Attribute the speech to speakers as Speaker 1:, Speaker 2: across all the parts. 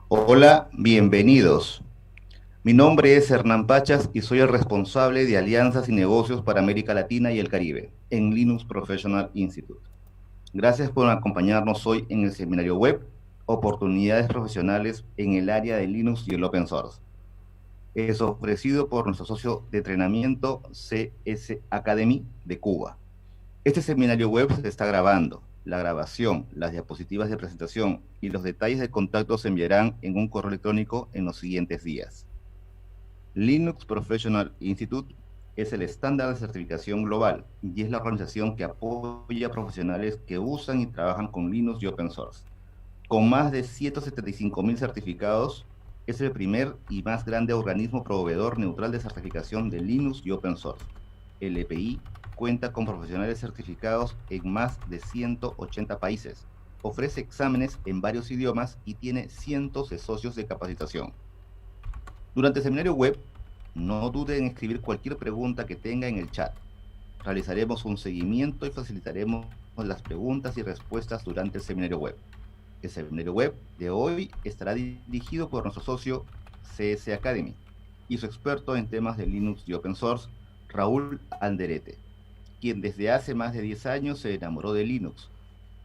Speaker 1: Hola, bienvenidos. Mi nombre es Hernán Pachas y soy el responsable de alianzas y negocios para América Latina y el Caribe en Linux Professional Institute. Gracias por acompañarnos hoy en el seminario web Oportunidades Profesionales en el área de Linux y el Open Source. Es ofrecido por nuestro socio de entrenamiento CS Academy de Cuba. Este seminario web se está grabando. La grabación, las diapositivas de presentación y los detalles de contacto se enviarán en un correo electrónico en los siguientes días. Linux Professional Institute es el estándar de certificación global y es la organización que apoya a profesionales que usan y trabajan con Linux y Open Source. Con más de 175.000 certificados, es el primer y más grande organismo proveedor neutral de certificación de Linux y Open Source. El EPI cuenta con profesionales certificados en más de 180 países, ofrece exámenes en varios idiomas y tiene cientos de socios de capacitación. Durante el seminario web, no dude en escribir cualquier pregunta que tenga en el chat. Realizaremos un seguimiento y facilitaremos las preguntas y respuestas durante el seminario web. El seminario web de hoy estará dirigido por nuestro socio CS Academy y su experto en temas de Linux y Open Source, Raúl Alderete, quien desde hace más de 10 años se enamoró de Linux,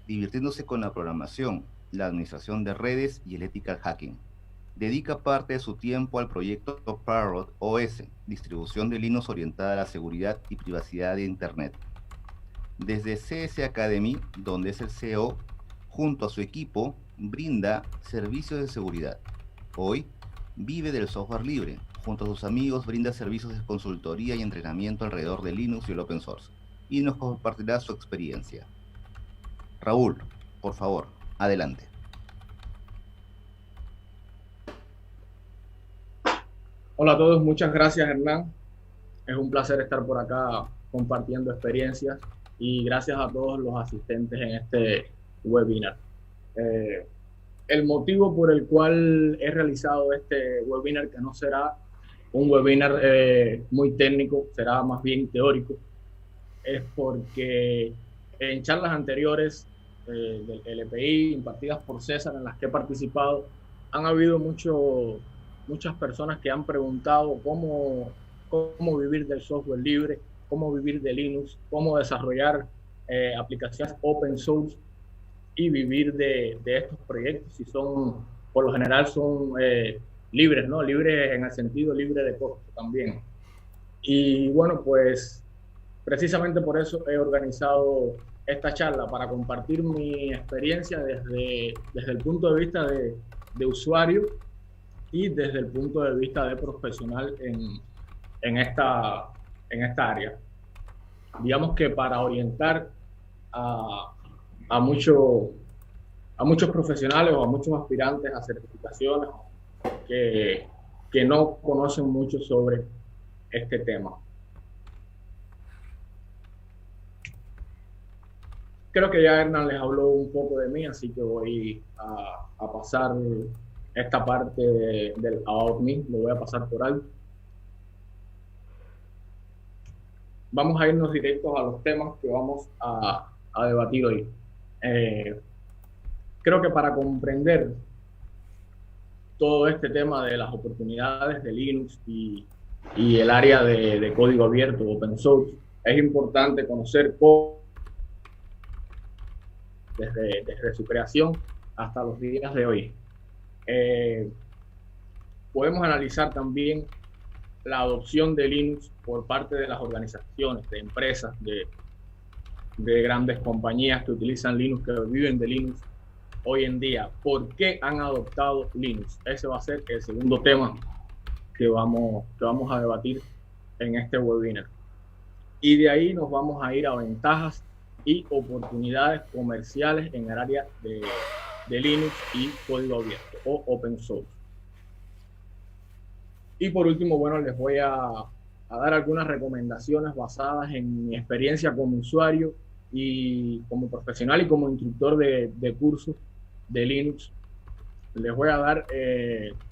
Speaker 1: divirtiéndose con la programación, la administración de redes y el ethical hacking. Dedica parte de su tiempo al proyecto Parrot OS, distribución de Linux orientada a la seguridad y privacidad de Internet. Desde CS Academy, donde es el CEO, junto a su equipo, brinda servicios de seguridad. Hoy vive del software libre. Junto a sus amigos brinda servicios de consultoría y entrenamiento alrededor de Linux y el open source. Y nos compartirá su experiencia. Raúl, por favor, adelante.
Speaker 2: Hola a todos, muchas gracias Hernán. Es un placer estar por acá compartiendo experiencias y gracias a todos los asistentes en este webinar. Eh, el motivo por el cual he realizado este webinar, que no será un webinar muy técnico, será más bien teórico, es porque en charlas anteriores del LPI impartidas por César en las que he participado, han habido muchas personas que han preguntado cómo vivir del software libre, cómo vivir de Linux, cómo desarrollar aplicaciones open source y vivir de estos proyectos, si son, por lo general son libres, ¿no? Libres en el sentido libre de costo también. Y bueno, pues precisamente por eso he organizado esta charla, para compartir mi experiencia desde el punto de vista de usuario y desde el punto de vista de profesional en, esta, en esta área. Digamos que para orientar a, a, mucho, a muchos profesionales o a muchos aspirantes a certificaciones que, que no conocen mucho sobre este tema. Creo que ya Hernán les habló un poco de mí, así que voy a pasar esta parte del About Me, lo voy a pasar por alto. Vamos a irnos directos a los temas que vamos a debatir hoy. Creo que para comprender todo este tema de las oportunidades de Linux y el área de código abierto, open source, es importante conocer cómo, desde su creación hasta los días de hoy. Podemos analizar también la adopción de Linux por parte de las organizaciones, de empresas, de grandes compañías que utilizan Linux, que viven de Linux hoy en día. ¿Por qué han adoptado Linux? Ese va a ser el segundo tema que vamos a debatir en este webinar. Y de ahí nos vamos a ir a ventajas y oportunidades comerciales en el área de Linux y código abierto o open source. Y por último, bueno, les voy a dar algunas recomendaciones basadas en mi experiencia como usuario y como profesional y como instructor de cursos de Linux. Les voy a dar,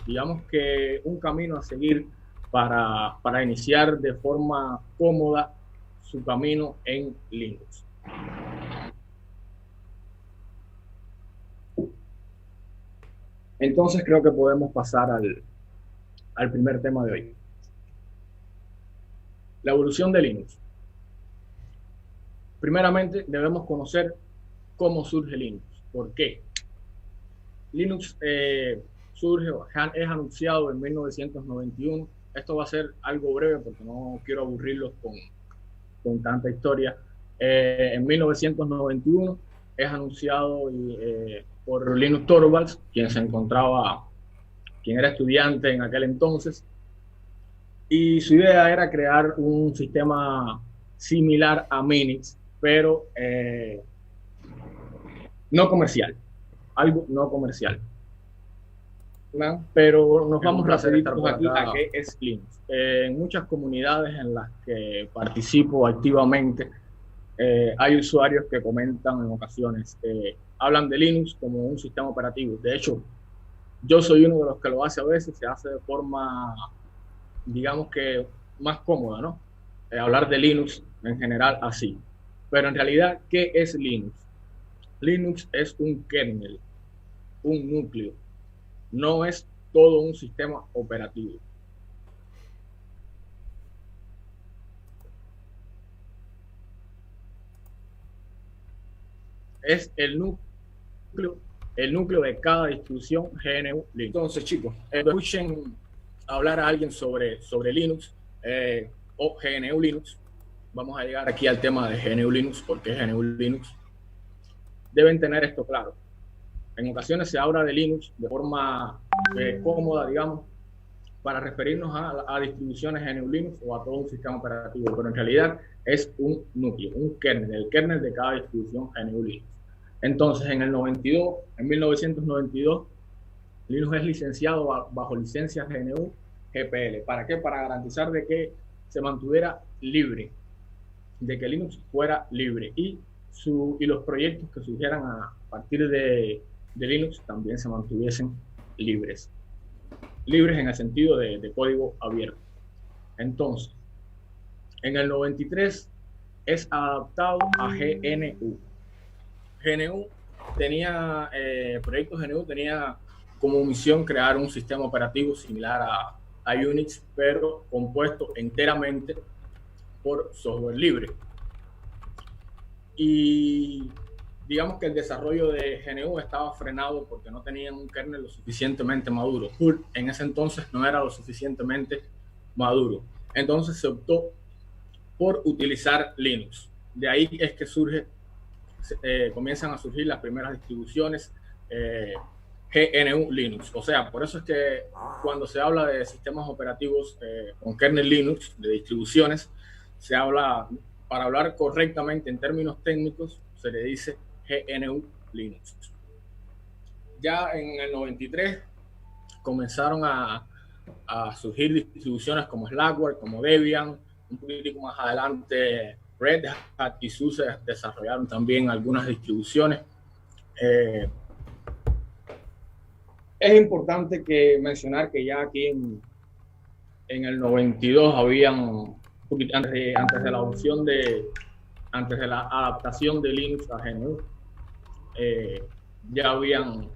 Speaker 2: digamos que un camino a seguir para iniciar de forma cómoda su camino en Linux. Entonces creo que podemos pasar al primer tema de hoy. La evolución de Linux. Primeramente debemos conocer cómo surge Linux. ¿Por qué? Linux surge, es anunciado en 1991. Esto va a ser algo breve porque no quiero aburrirlos con tanta historia. En 1991 es anunciado por Linus Torvalds, quien era estudiante en aquel entonces, y su idea era crear un sistema similar a Minix, pero no comercial, algo no comercial. ¿No? Pero nos vamos rapidito aquí a qué es Linux. En muchas comunidades en las que participo activamente, hay usuarios que comentan en ocasiones, hablan de Linux como un sistema operativo. De hecho, yo soy uno de los que lo hace a veces, se hace de forma, digamos que más cómoda, ¿no? Hablar de Linux en general así. Pero en realidad, ¿qué es Linux? Linux es un kernel, un núcleo. No es todo un sistema operativo. Es el núcleo de cada distribución GNU Linux. Entonces, chicos, escuchen hablar a alguien sobre Linux o GNU Linux. Vamos a llegar aquí al tema de GNU Linux, porque GNU Linux. Deben tener esto claro. En ocasiones se habla de Linux de forma cómoda, digamos, para referirnos a distribuciones GNU Linux o a todo un sistema operativo, pero en realidad es un núcleo, un kernel, el kernel de cada distribución GNU Linux. Entonces, en 1992, Linux es licenciado bajo licencia GNU GPL. ¿Para qué? Para garantizar de que se mantuviera libre, de que Linux fuera libre y los proyectos que surgieran a partir de Linux también se mantuviesen libres. Libres en el sentido de código abierto. Entonces, en el 93 es adaptado a GNU. GNU tenía, proyectos GNU tenía como misión crear un sistema operativo similar a Unix, pero compuesto enteramente por software libre. Y digamos que el desarrollo de GNU estaba frenado porque no tenían un kernel lo suficientemente maduro. Hull en ese entonces no era lo suficientemente maduro. Entonces se optó por utilizar Linux. De ahí es que comienzan a surgir las primeras distribuciones GNU Linux. O sea, por eso es que cuando se habla de sistemas operativos con kernel Linux, de distribuciones, se habla, para hablar correctamente en términos técnicos, se le dice GNU Linux. Ya en el 93 comenzaron a surgir distribuciones como Slackware, como Debian, un poquito más adelante Red Hat y SUSE desarrollaron también algunas distribuciones. Es importante mencionar que ya aquí en el 92 habían, antes de la adopción antes de la adaptación de Linux a GNU, ya habían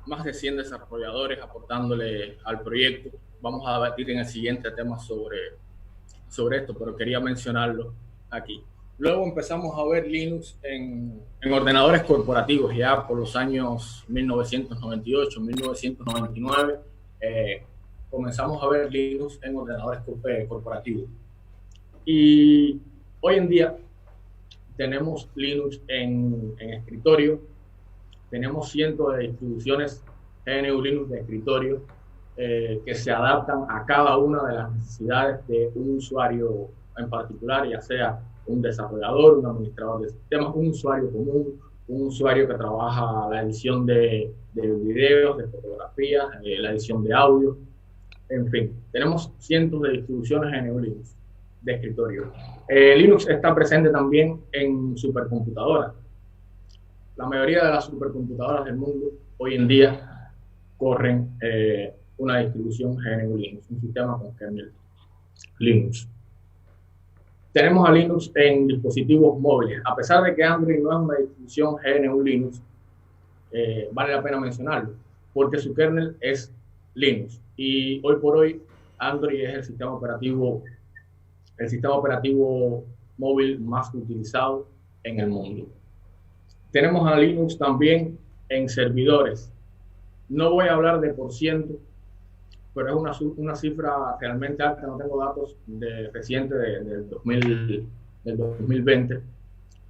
Speaker 2: más de 100 desarrolladores aportándole al proyecto. Vamos a debatir en el siguiente tema sobre esto, pero quería mencionarlo aquí. Luego empezamos a ver Linux en ordenadores corporativos ya por los años 1998, 1999. Comenzamos a ver Linux en ordenadores corporativos. Y hoy en día tenemos Linux en escritorio, tenemos cientos de distribuciones GNU Linux de escritorio que se adaptan a cada una de las necesidades de un usuario en particular, ya sea un desarrollador, un administrador de sistemas, un usuario común, un usuario que trabaja la edición de videos, de fotografías, la edición de audio, en fin, tenemos cientos de distribuciones GNU Linux de escritorio. Linux está presente también en supercomputadoras. La mayoría de las supercomputadoras del mundo hoy en día corren una distribución GNU Linux, un sistema con kernel Linux. Tenemos a Linux en dispositivos móviles. A pesar de que Android no es una distribución GNU Linux, vale la pena mencionarlo. porque su kernel es Linux. Y hoy por hoy Android es el sistema operativo móvil más utilizado en el mundo. Tenemos a Linux también en servidores. No voy a hablar de por ciento, pero es una cifra realmente alta. No tengo datos recientes del 2020,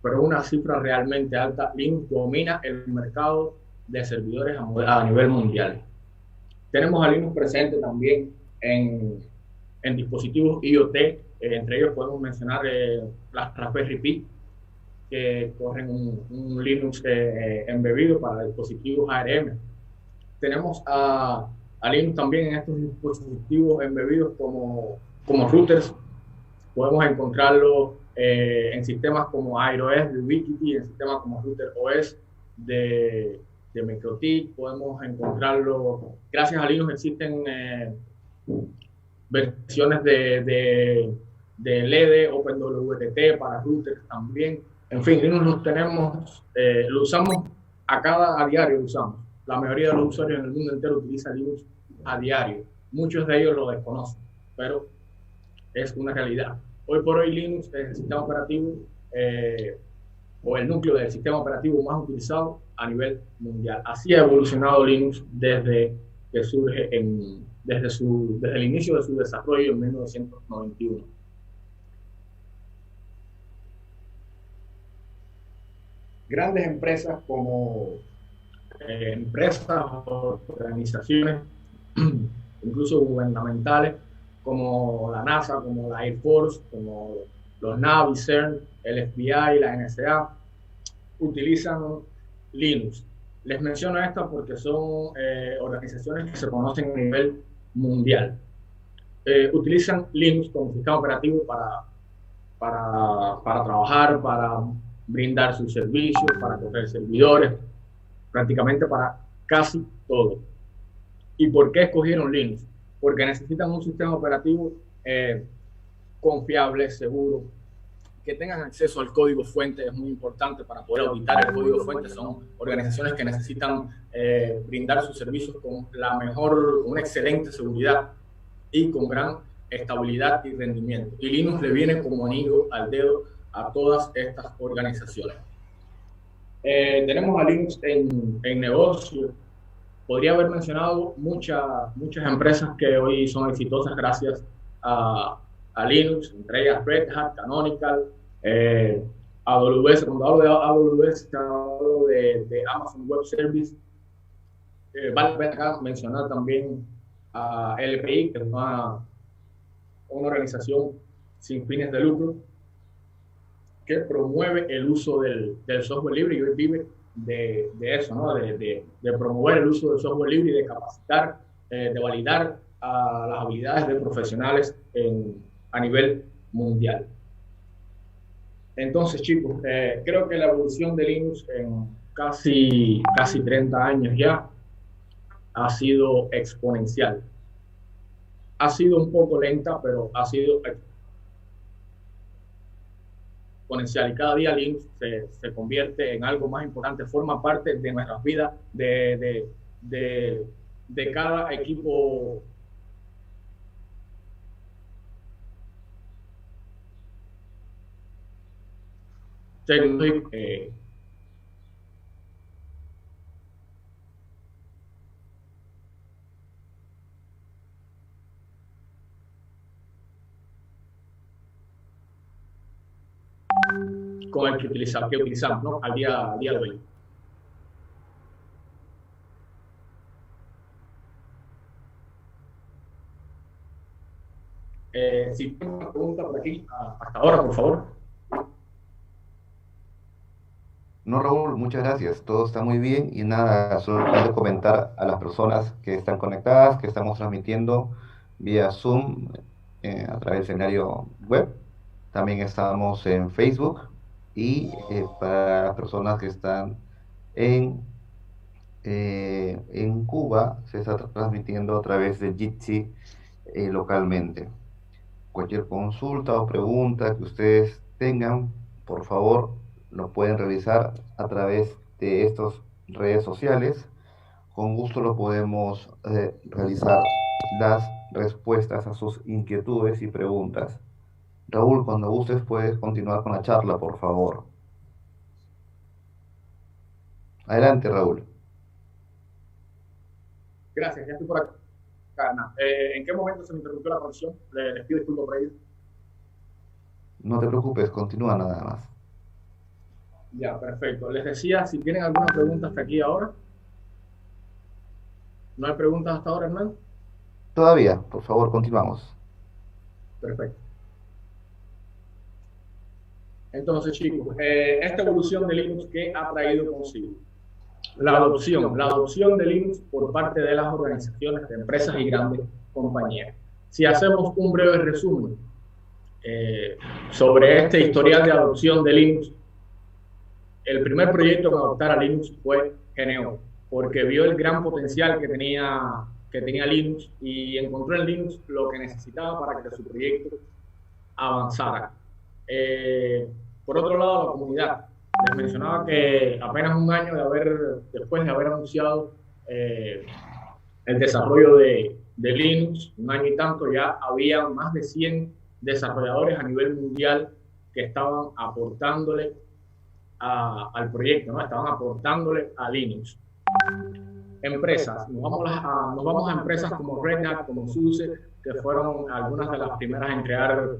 Speaker 2: pero es una cifra realmente alta. Linux domina el mercado de servidores a nivel mundial. Tenemos a Linux presente también en dispositivos IoT, entre ellos podemos mencionar las Raspberry Pi, que corren un Linux embebido para dispositivos ARM. Tenemos a Linux también en estos dispositivos embebidos como routers. Podemos encontrarlo en sistemas como AirOS de Ubiquiti, en sistemas como Router OS de MikroTik. Podemos encontrarlo, gracias a Linux existen versiones de LED, OpenWRT para routers también. En fin, Linux lo usamos a diario, lo usamos. La mayoría de los usuarios en el mundo entero utilizan Linux a diario. Muchos de ellos lo desconocen, pero es una realidad. Hoy por hoy Linux es el sistema operativo o el núcleo del sistema operativo más utilizado a nivel mundial. Así ha evolucionado Linux desde que surge desde el inicio de su desarrollo en 1991. Grandes empresas como empresas o organizaciones, incluso gubernamentales, como la NASA, como la Air Force, como los Navy, CERN, el FBI, la NSA, utilizan Linux. Les menciono estas porque son organizaciones que se conocen a nivel mundial. Utilizan Linux como sistema operativo para trabajar, para brindar sus servicios, para correr servidores, prácticamente para casi todo. ¿Y por qué escogieron Linux? Porque necesitan un sistema operativo confiable, seguro, que tengan acceso al código fuente. Es muy importante para poder auditar el código fuente. Son organizaciones que necesitan brindar sus servicios con una excelente seguridad y con gran estabilidad y rendimiento. Y Linux le viene como anillo al dedo a todas estas organizaciones. Tenemos a Linux en negocio. Podría haber mencionado muchas empresas que hoy son exitosas gracias a Linux, entre ellas Red Hat, Canonical, AWS. Cuando hablo de AWS, hablo de Amazon Web Service. Vale la pena acá mencionar también a LPI, que es una organización sin fines de lucro que promueve el uso del software libre y hoy vive de eso, ¿no? de promover el uso del software libre y de capacitar, de validar las habilidades de profesionales a nivel mundial. Entonces, chicos, creo que la evolución de Linux en casi 30 años ya ha sido exponencial. Ha sido un poco lenta, pero ha sido exponencial, y cada día Linux se convierte en algo más importante, forma parte de nuestras vidas, de cada equipo tecnológico. Con el que utilizamos, ¿no? al día de hoy. Si tienen una pregunta por aquí, hasta ahora, por favor.
Speaker 1: No, Raúl, muchas gracias. Todo está muy bien y nada, solo quiero comentar a las personas que están conectadas, que estamos transmitiendo vía Zoom a través del escenario web. También estamos en Facebook y para las personas que están en Cuba, se está transmitiendo a través de Jitsi localmente. Cualquier consulta o pregunta que ustedes tengan, por favor, lo pueden realizar a través de estas redes sociales con gusto lo podemos realizar las respuestas a sus inquietudes y preguntas. Raúl, cuando gustes puedes continuar con la charla, por favor. Adelante, Raúl.
Speaker 2: Gracias, ya estoy por acá. ¿En qué momento se me interrumpió la conexión? Les pido disculpas por ello.
Speaker 1: No te preocupes, continúa nada más.
Speaker 2: Ya, perfecto. Les decía, si tienen alguna pregunta hasta aquí ahora. ¿No hay preguntas hasta ahora, Hernán?
Speaker 1: Todavía, por favor, continuamos.
Speaker 2: Perfecto. Entonces, chicos, esta evolución de Linux, ¿qué ha traído consigo? La adopción de Linux por parte de las organizaciones, de empresas y grandes compañías. Si hacemos un breve resumen sobre este historial de adopción de Linux, el primer proyecto en adoptar a Linux fue GNU, porque vio el gran potencial que tenía Linux y encontró en Linux lo que necesitaba para que su proyecto avanzara. Por otro lado, la comunidad. Les mencionaba que apenas un año después de haber anunciado el desarrollo de Linux, un año y tanto, ya había más de 100 desarrolladores a nivel mundial que estaban aportándole al proyecto, ¿no? Estaban aportándole a Linux. Empresas, nos vamos a empresas como Red Hat, como SUSE, que fueron algunas de las primeras en crear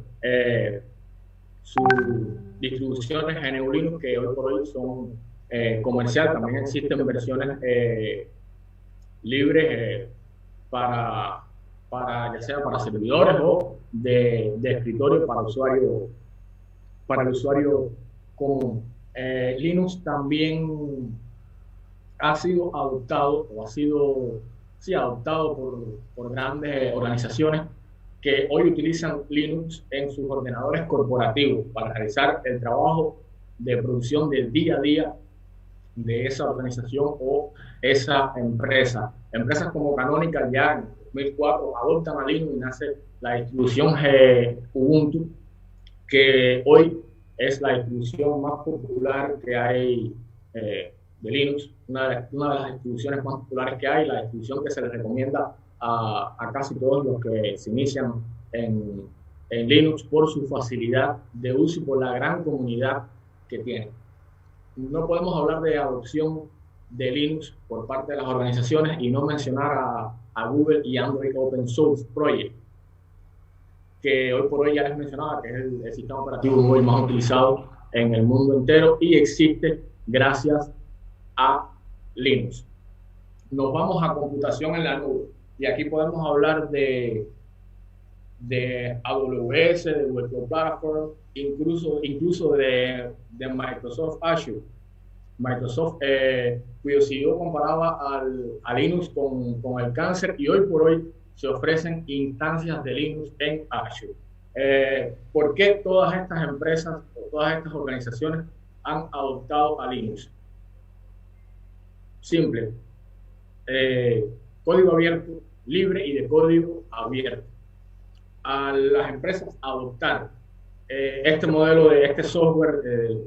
Speaker 2: sus distribuciones GNU Linux, que hoy por hoy son comerciales. También existen versiones libres ya sea para servidores o de escritorio para el usuario común. Linux también ha sido adoptado por grandes organizaciones que hoy utilizan Linux en sus ordenadores corporativos para realizar el trabajo de producción del día a día de esa organización o esa empresa. Empresas como Canonical ya en 2004 adoptan a Linux y nace la distribución Ubuntu, que hoy es la distribución más popular que hay de Linux, una de las distribuciones más populares que hay, la distribución que se les recomienda a casi todos los que se inician en Linux por su facilidad de uso y por la gran comunidad que tiene. No podemos hablar de adopción de Linux por parte de las organizaciones y no mencionar a Google y Android Open Source Project, que hoy por hoy ya les mencionaba que es el sistema operativo móvil más utilizado en el mundo entero y existe gracias a Linux. Nos vamos a computación en la nube y aquí podemos hablar de AWS, de Google Cloud Platform, incluso de Microsoft Azure. Microsoft, cuyo CEO comparaba a Linux con el cáncer, y hoy por hoy se ofrecen instancias de Linux en Azure. ¿Por qué todas estas empresas o todas estas organizaciones han adoptado a Linux? Simple. Código abierto, libre y de código abierto. A las empresas adoptar este modelo de este software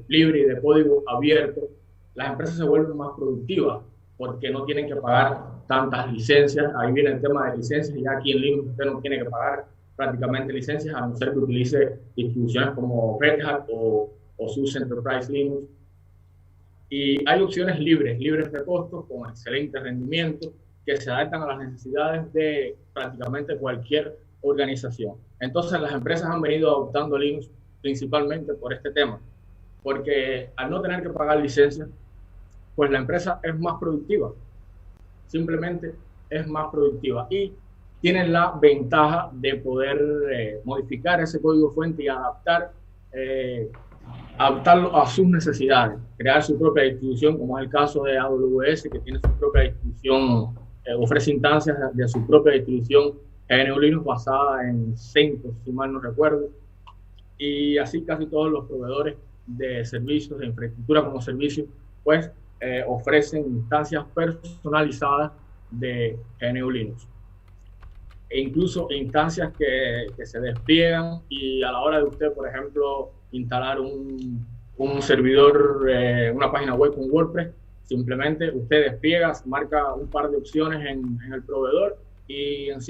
Speaker 2: libre y de código abierto, las empresas se vuelven más productivas porque no tienen que pagar tantas licencias. Ahí viene el tema de licencias, y ya aquí en Linux usted no tiene que pagar prácticamente licencias, a no ser que utilice distribuciones como Red Hat o SUSE Enterprise Linux. Y hay opciones libres de costo, con excelente rendimiento, que se adaptan a las necesidades de prácticamente cualquier organización. Entonces las empresas han venido adoptando Linux principalmente por este tema, porque al no tener que pagar licencias, pues la empresa es más productiva, simplemente es más productiva, y tienen la ventaja de poder modificar ese código fuente y adaptarlo a sus necesidades, crear su propia distribución, como es el caso de AWS, que tiene su propia distribución, ofrece instancias de su propia distribución GNU Linux basada en CentOS, si mal no recuerdo, y así casi todos los proveedores de servicios, de infraestructura como servicio, pues ofrecen instancias personalizadas de GNU Linux, e incluso instancias que se despliegan, y a la hora de usted, por ejemplo, instalar un servidor, una página web con WordPress, Simplemente usted despliega, marca un par de opciones en el proveedor y en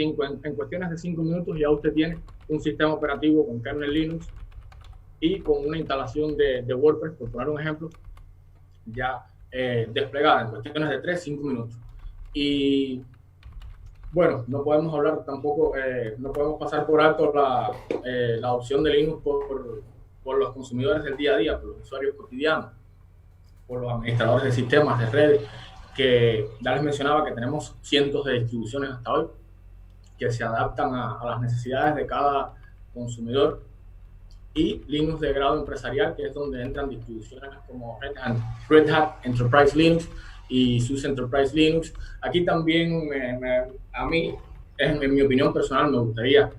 Speaker 2: cuestiones de 5 minutos ya usted tiene un sistema operativo con kernel Linux y con una instalación de WordPress, por poner un ejemplo, ya desplegada en cuestiones de 3-5 minutos. Y bueno, no podemos hablar tampoco, no podemos pasar por alto la opción de Linux por los consumidores del día a día, por los usuarios cotidianos, por los administradores de sistemas, de redes, que ya les mencionaba que tenemos cientos de distribuciones hasta hoy que se adaptan a las necesidades de cada consumidor, y Linux de grado empresarial, que es donde entran distribuciones como Red Hat Enterprise Linux y SUSE Enterprise Linux. Aquí también a mí, en mi opinión personal, me gustaría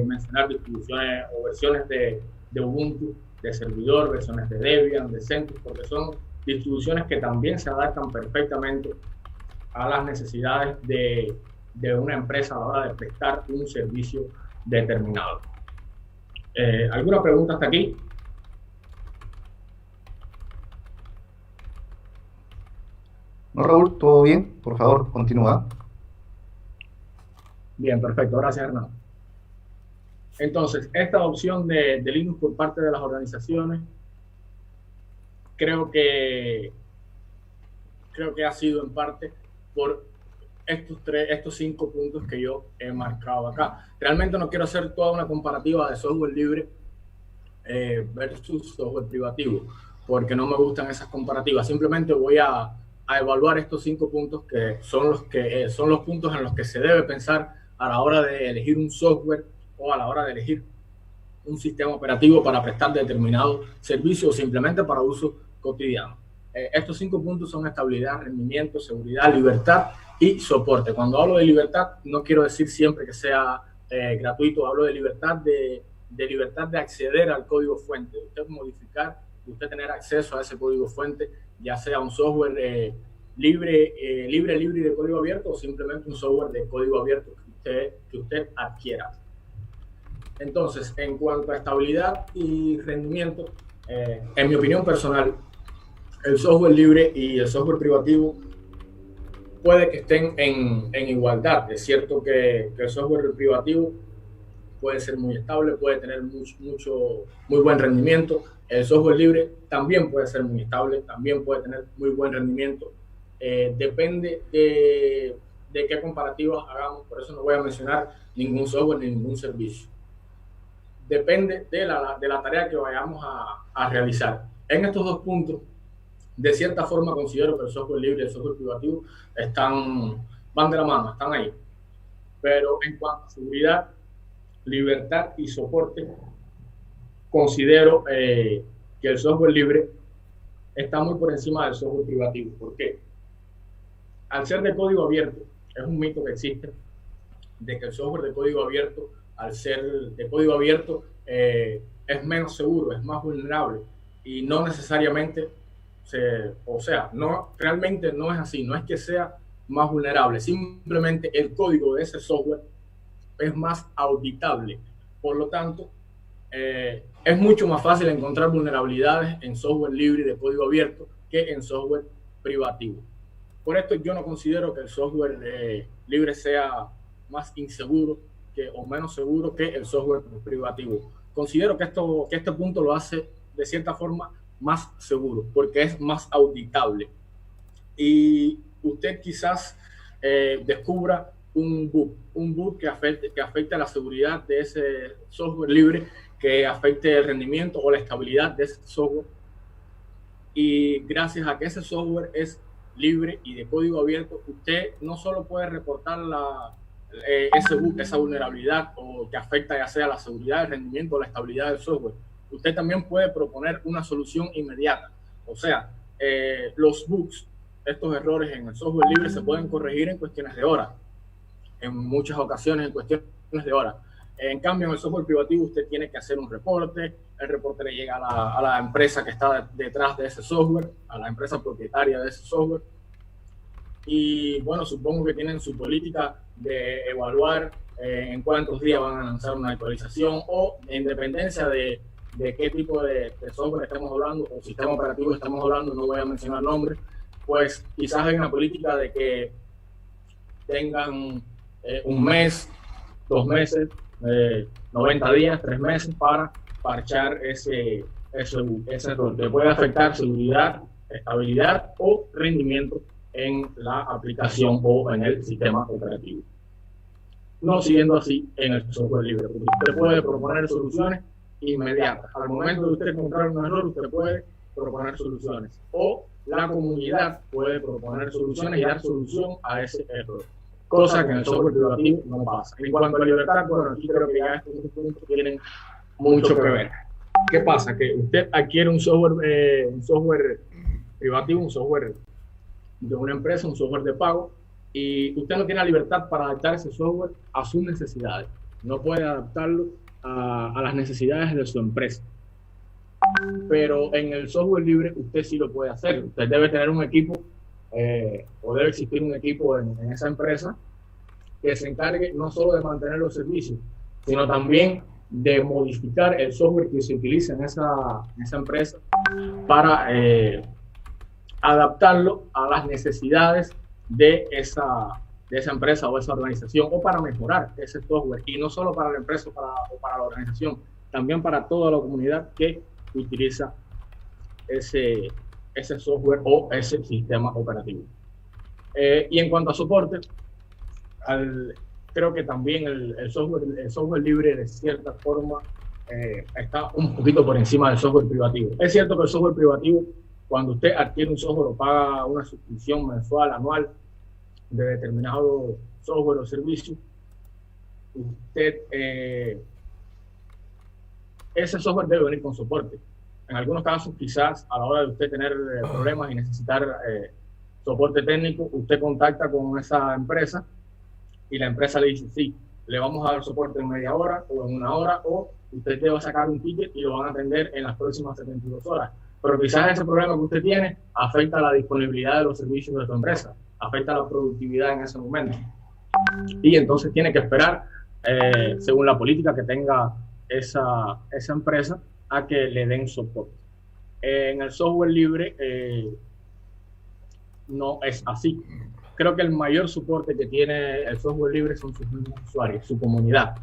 Speaker 2: mencionar distribuciones o versiones de Ubuntu, de servidor, versiones de Debian, de CentOS, porque son distribuciones que también se adaptan perfectamente a las necesidades de una empresa a la hora de prestar un servicio determinado. ¿Alguna pregunta hasta aquí?
Speaker 1: No, Raúl, ¿todo bien? Por favor, continúa.
Speaker 2: Bien, perfecto. Gracias, Hernán. Entonces, esta opción de Linux por parte de las organizaciones creo que ha sido en parte por estos 5 puntos que yo he marcado acá. Realmente no quiero hacer toda una comparativa de software libre versus software privativo, porque no me gustan esas comparativas. Simplemente voy a evaluar estos 5 puntos que son los puntos en los que se debe pensar a la hora de elegir un software o a la hora de elegir un sistema operativo para prestar determinado servicio o simplemente para uso cotidiano. Estos 5 puntos son estabilidad, rendimiento, seguridad, libertad y soporte. Cuando hablo de libertad, no quiero decir siempre que sea gratuito, hablo de libertad de acceder al código fuente, de usted modificar, de usted tener acceso a ese código fuente, ya sea un software libre y de código abierto o simplemente un software de código abierto que usted adquiera. Entonces, en cuanto a estabilidad y rendimiento, en mi opinión personal, el software libre y el software privativo puede que estén en igualdad. Es cierto que el software privativo puede ser muy estable, puede tener muy buen rendimiento. El software libre también puede ser muy estable, también puede tener muy buen rendimiento. Depende de qué comparativas hagamos, por eso no voy a mencionar ningún software ni ningún servicio. Depende de la tarea que vayamos a realizar. En estos 2 puntos, de cierta forma considero que el software libre y el software privativo van de la mano, están ahí. Pero en cuanto a seguridad, libertad y soporte, considero que el software libre está muy por encima del software privativo. ¿Por qué? Al ser de código abierto, es un mito que existe de que el software de código abierto, al ser de código abierto, es menos seguro, es más vulnerable, y no necesariamente, realmente no es así. No es que sea más vulnerable, simplemente el código de ese software es más auditable. Por lo tanto, es mucho más fácil encontrar vulnerabilidades en software libre y de código abierto que en software privativo. Por esto yo no considero que el software libre sea más inseguro o menos seguro que el software privativo. Considero que este punto lo hace de cierta forma más seguro, porque es más auditable. Y usted quizás descubra un bug que afecte la seguridad de ese software libre, que afecte el rendimiento o la estabilidad de ese software. Y gracias a que ese software es libre y de código abierto, usted no solo puede reportar ese bug, esa vulnerabilidad, o que afecta ya sea la seguridad, el rendimiento o la estabilidad del software. Usted también puede proponer una solución inmediata. O sea, los bugs, estos errores en el software libre se pueden corregir en cuestiones de horas, en muchas ocasiones en cuestiones de horas. En cambio, en el software privativo usted tiene que hacer un reporte, el reporte le llega a la empresa que está detrás de ese software, a la empresa propietaria de ese software. Y bueno, supongo que tienen su política de evaluar en cuántos días van a lanzar una actualización, o en dependencia de de qué tipo de software estamos hablando o sistema operativo estamos hablando, no voy a mencionar nombres, pues quizás hay una política de que tengan un mes, 2 meses, 90 días, 3 meses para parchar ese error que puede afectar seguridad, estabilidad o rendimiento en la aplicación o en el sistema operativo. No siendo así en el software libre, porque usted puede proponer soluciones inmediatas. Al momento de usted encontrar un error, usted puede proponer soluciones. O la comunidad puede proponer soluciones y dar solución a ese error. Cosa que en el software privativo no pasa. En cuanto a libertad, bueno, aquí creo que ya estos puntos tienen mucho que ver. ¿Qué pasa? Que usted adquiere un software privativo, un software de una empresa, un software de pago, y usted no tiene la libertad para adaptar ese software a sus necesidades. No puede adaptarlo a las necesidades de su empresa. Pero en el software libre usted sí lo puede hacer. Usted debe tener un equipo o debe existir un equipo en esa empresa que se encargue no solo de mantener los servicios, sino también de modificar el software que se utiliza en esa empresa para adaptarlo a las necesidades de esa empresa o esa organización, o para mejorar ese software, y no solo para la empresa o para la organización, también para toda la comunidad que utiliza ese software o ese sistema operativo. Y en cuanto a soporte, creo que también el software libre de cierta forma está un poquito por encima del software privativo. Es cierto que el software privativo, cuando usted adquiere un software o paga una suscripción mensual, anual, de determinado software o servicio, usted ese software debe venir con soporte. En algunos casos, quizás a la hora de usted tener problemas y necesitar soporte técnico, usted contacta con esa empresa y la empresa le dice, sí, le vamos a dar soporte en media hora o en 1 hora, o usted te va a sacar un ticket y lo van a atender en las próximas 72 horas. Pero quizás ese problema que usted tiene afecta la disponibilidad de los servicios de su empresa, afecta la productividad en ese momento. Y entonces tiene que esperar, según la política que tenga esa empresa, a que le den soporte. En el software libre no es así. Creo que el mayor soporte que tiene el software libre son sus mismos usuarios, su comunidad.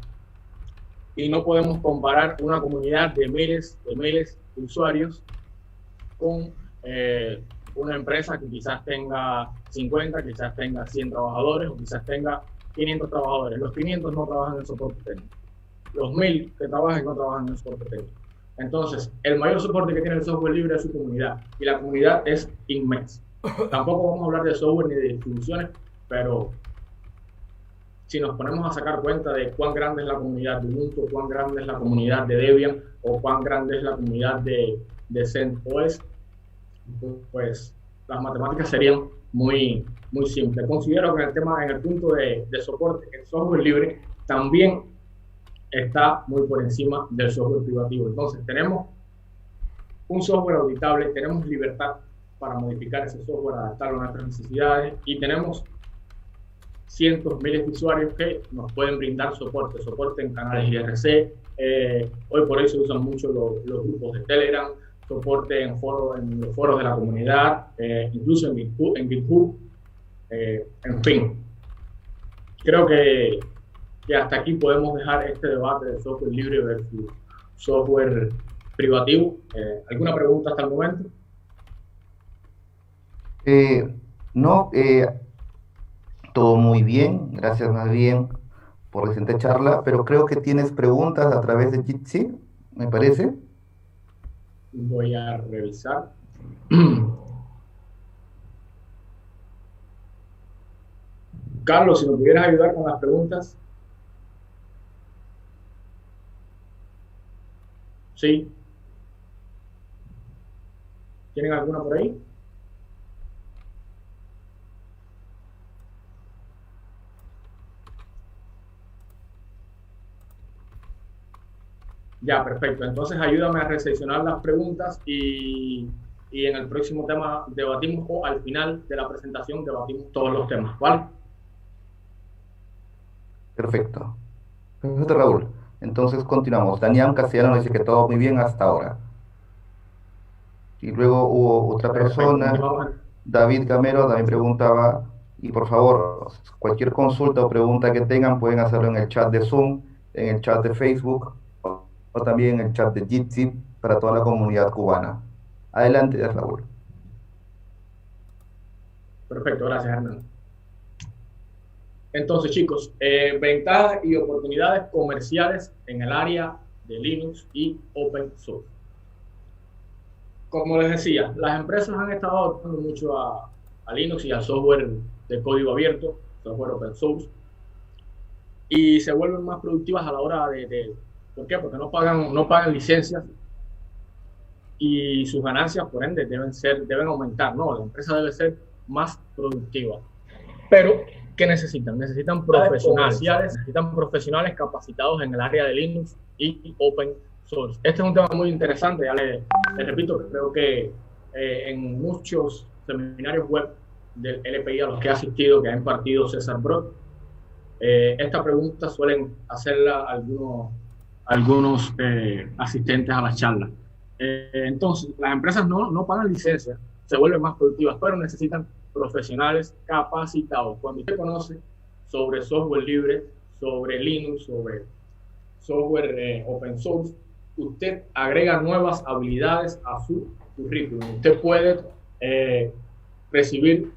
Speaker 2: Y no podemos comparar una comunidad de miles de usuarios con una empresa que quizás tenga 50, quizás tenga 100 trabajadores o quizás tenga 500 trabajadores. Los 500 no trabajan en soporte técnico. Los 1000 que trabajan no trabajan en soporte técnico. Entonces, el mayor soporte que tiene el software libre es su comunidad, y la comunidad es inmensa. Tampoco vamos a hablar de software ni de distribuciones, pero si nos ponemos a sacar cuenta de cuán grande es la comunidad de Ubuntu, cuán grande es la comunidad de Debian, o cuán grande es la comunidad de CentOS, pues las matemáticas serían muy simples. Considero que en el punto de soporte, el software libre también está muy por encima del software privativo. Entonces tenemos un software auditable, tenemos libertad para modificar ese software, adaptarlo a nuestras necesidades, y tenemos cientos, miles de usuarios que nos pueden brindar soporte en canales IRC. Hoy por hoy se usan mucho los grupos de Telegram, soporte en los foros de la comunidad, incluso en GitHub, en fin. Creo que hasta aquí podemos dejar este debate de software libre versus software privativo. ¿Alguna pregunta hasta el momento?
Speaker 1: No, todo muy bien, gracias más bien por la reciente charla, pero creo que tienes preguntas a través de Jitsi, me parece.
Speaker 2: Voy a revisar. Carlos, si me pudieras ayudar con las preguntas. Sí. ¿Tienen alguna por ahí? Ya, perfecto. Entonces ayúdame a recepcionar las preguntas y en el próximo tema debatimos, o al final de la presentación debatimos todos los temas, ¿vale?
Speaker 1: Perfecto. Perfecto, Raúl. Entonces continuamos. Daniel Castellano dice que todo muy bien hasta ahora. Y luego hubo otra
Speaker 2: Perfecto,
Speaker 1: persona,
Speaker 2: continuamos.
Speaker 1: David Gamero, también preguntaba, y por favor, cualquier consulta o pregunta que tengan pueden hacerlo en el chat de Zoom, en el chat de Facebook o también en el chat de Jitsi para toda la comunidad cubana. Adelante, Raúl.
Speaker 2: Perfecto, gracias, Hernán. Entonces, chicos, ventajas y oportunidades comerciales en el área de Linux y Open Source. Como les decía, las empresas han estado adoptando mucho a Linux y al software de código abierto, software open source, y se vuelven más productivas a la hora ¿por qué? Porque no pagan licencias y sus ganancias, por ende, deben aumentar, ¿no? La empresa debe ser más productiva. Pero, ¿qué necesitan? Necesitan profesionales capacitados en el área de Linux y Open Source. Este es un tema muy interesante, ya les repito, creo que en muchos seminarios web del LPI a los que he asistido, que ha impartido César Brock, esta pregunta suelen hacerla algunos asistentes a las charlas. Entonces, las empresas no pagan licencias, se vuelven más productivas, pero necesitan profesionales capacitados. Cuando usted conoce sobre software libre, sobre Linux, sobre software open source, usted agrega nuevas habilidades a su currículum. Usted puede recibir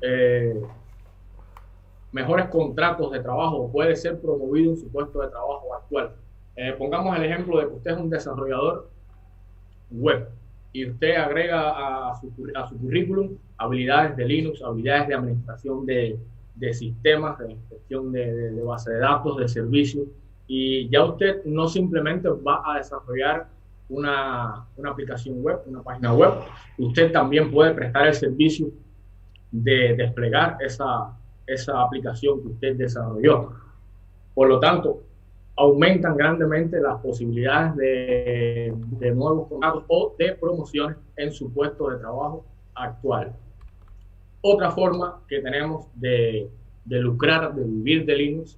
Speaker 2: mejores contratos de trabajo o puede ser promovido en su puesto de trabajo actual. Pongamos el ejemplo de que usted es un desarrollador web y usted agrega a su currículum habilidades de Linux, habilidades de administración de sistemas, de gestión de base de datos, de servicios, y ya usted no simplemente va a desarrollar una aplicación web, una página web, usted también puede prestar el servicio de desplegar esa aplicación que usted desarrolló. Por lo tanto, aumentan grandemente las posibilidades de nuevos contratos o de promociones en su puesto de trabajo actual. Otra forma que tenemos de lucrar, de vivir de Linux,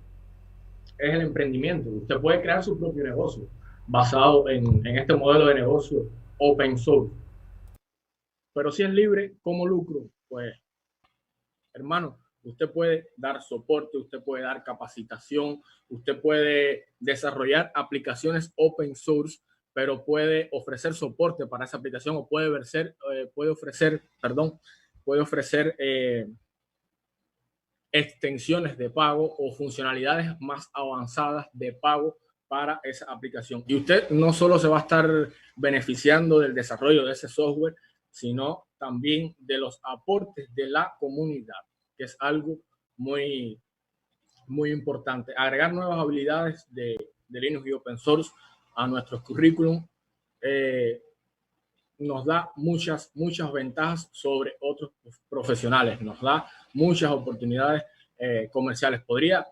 Speaker 2: es el emprendimiento. Usted puede crear su propio negocio basado en este modelo de negocio open source. Pero si es libre, ¿cómo lucro? Pues, hermano, usted puede dar soporte, usted puede dar capacitación, usted puede desarrollar aplicaciones open source, pero puede ofrecer soporte para esa aplicación o puede ofrecer extensiones de pago o funcionalidades más avanzadas de pago para esa aplicación. Y usted no solo se va a estar beneficiando del desarrollo de ese software, sino también de los aportes de la comunidad, que es algo muy, muy importante. Agregar nuevas habilidades de Linux y Open Source a nuestros currículum nos da muchas ventajas sobre otros profesionales, nos da muchas oportunidades comerciales. Podría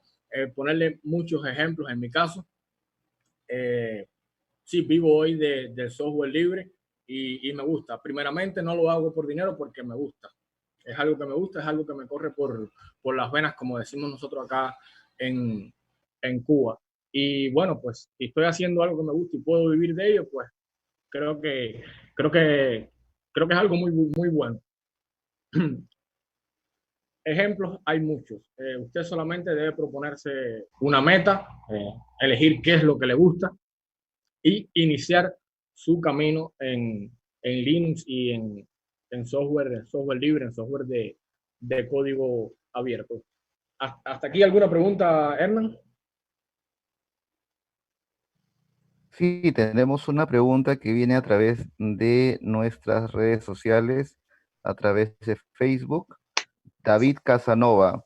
Speaker 2: ponerle muchos ejemplos. En mi caso, sí, vivo hoy del software libre y me gusta. Primeramente no lo hago por dinero porque me gusta. Es algo que me gusta, es algo que me corre por las venas, como decimos nosotros acá en Cuba. Y bueno, pues si estoy haciendo algo que me gusta y puedo vivir de ello, pues creo que es algo muy, muy bueno. Ejemplos hay muchos. Usted solamente debe proponerse una meta, elegir qué es lo que le gusta y iniciar su camino en Linux y en software libre, en software de código abierto. ¿Hasta aquí alguna pregunta, Hernán?
Speaker 1: Sí, tenemos una pregunta que viene a través de nuestras redes sociales, a través de Facebook. David Casanova,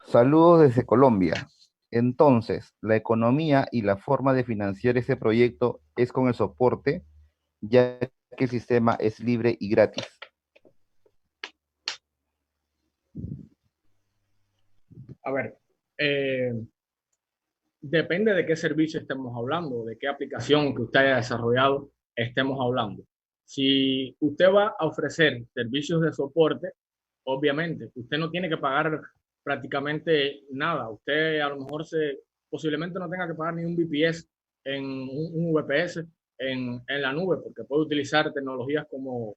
Speaker 1: saludos desde Colombia. Entonces, ¿la economía y la forma de financiar ese proyecto es con el soporte, ya que el sistema es libre y gratis?
Speaker 2: A ver, depende de qué servicio estemos hablando, de qué aplicación que usted haya desarrollado estemos hablando. Si usted va a ofrecer servicios de soporte, obviamente, usted no tiene que pagar prácticamente nada. Usted a lo mejor posiblemente no tenga que pagar ni un VPS en un VPS, en la nube, porque puede utilizar tecnologías como,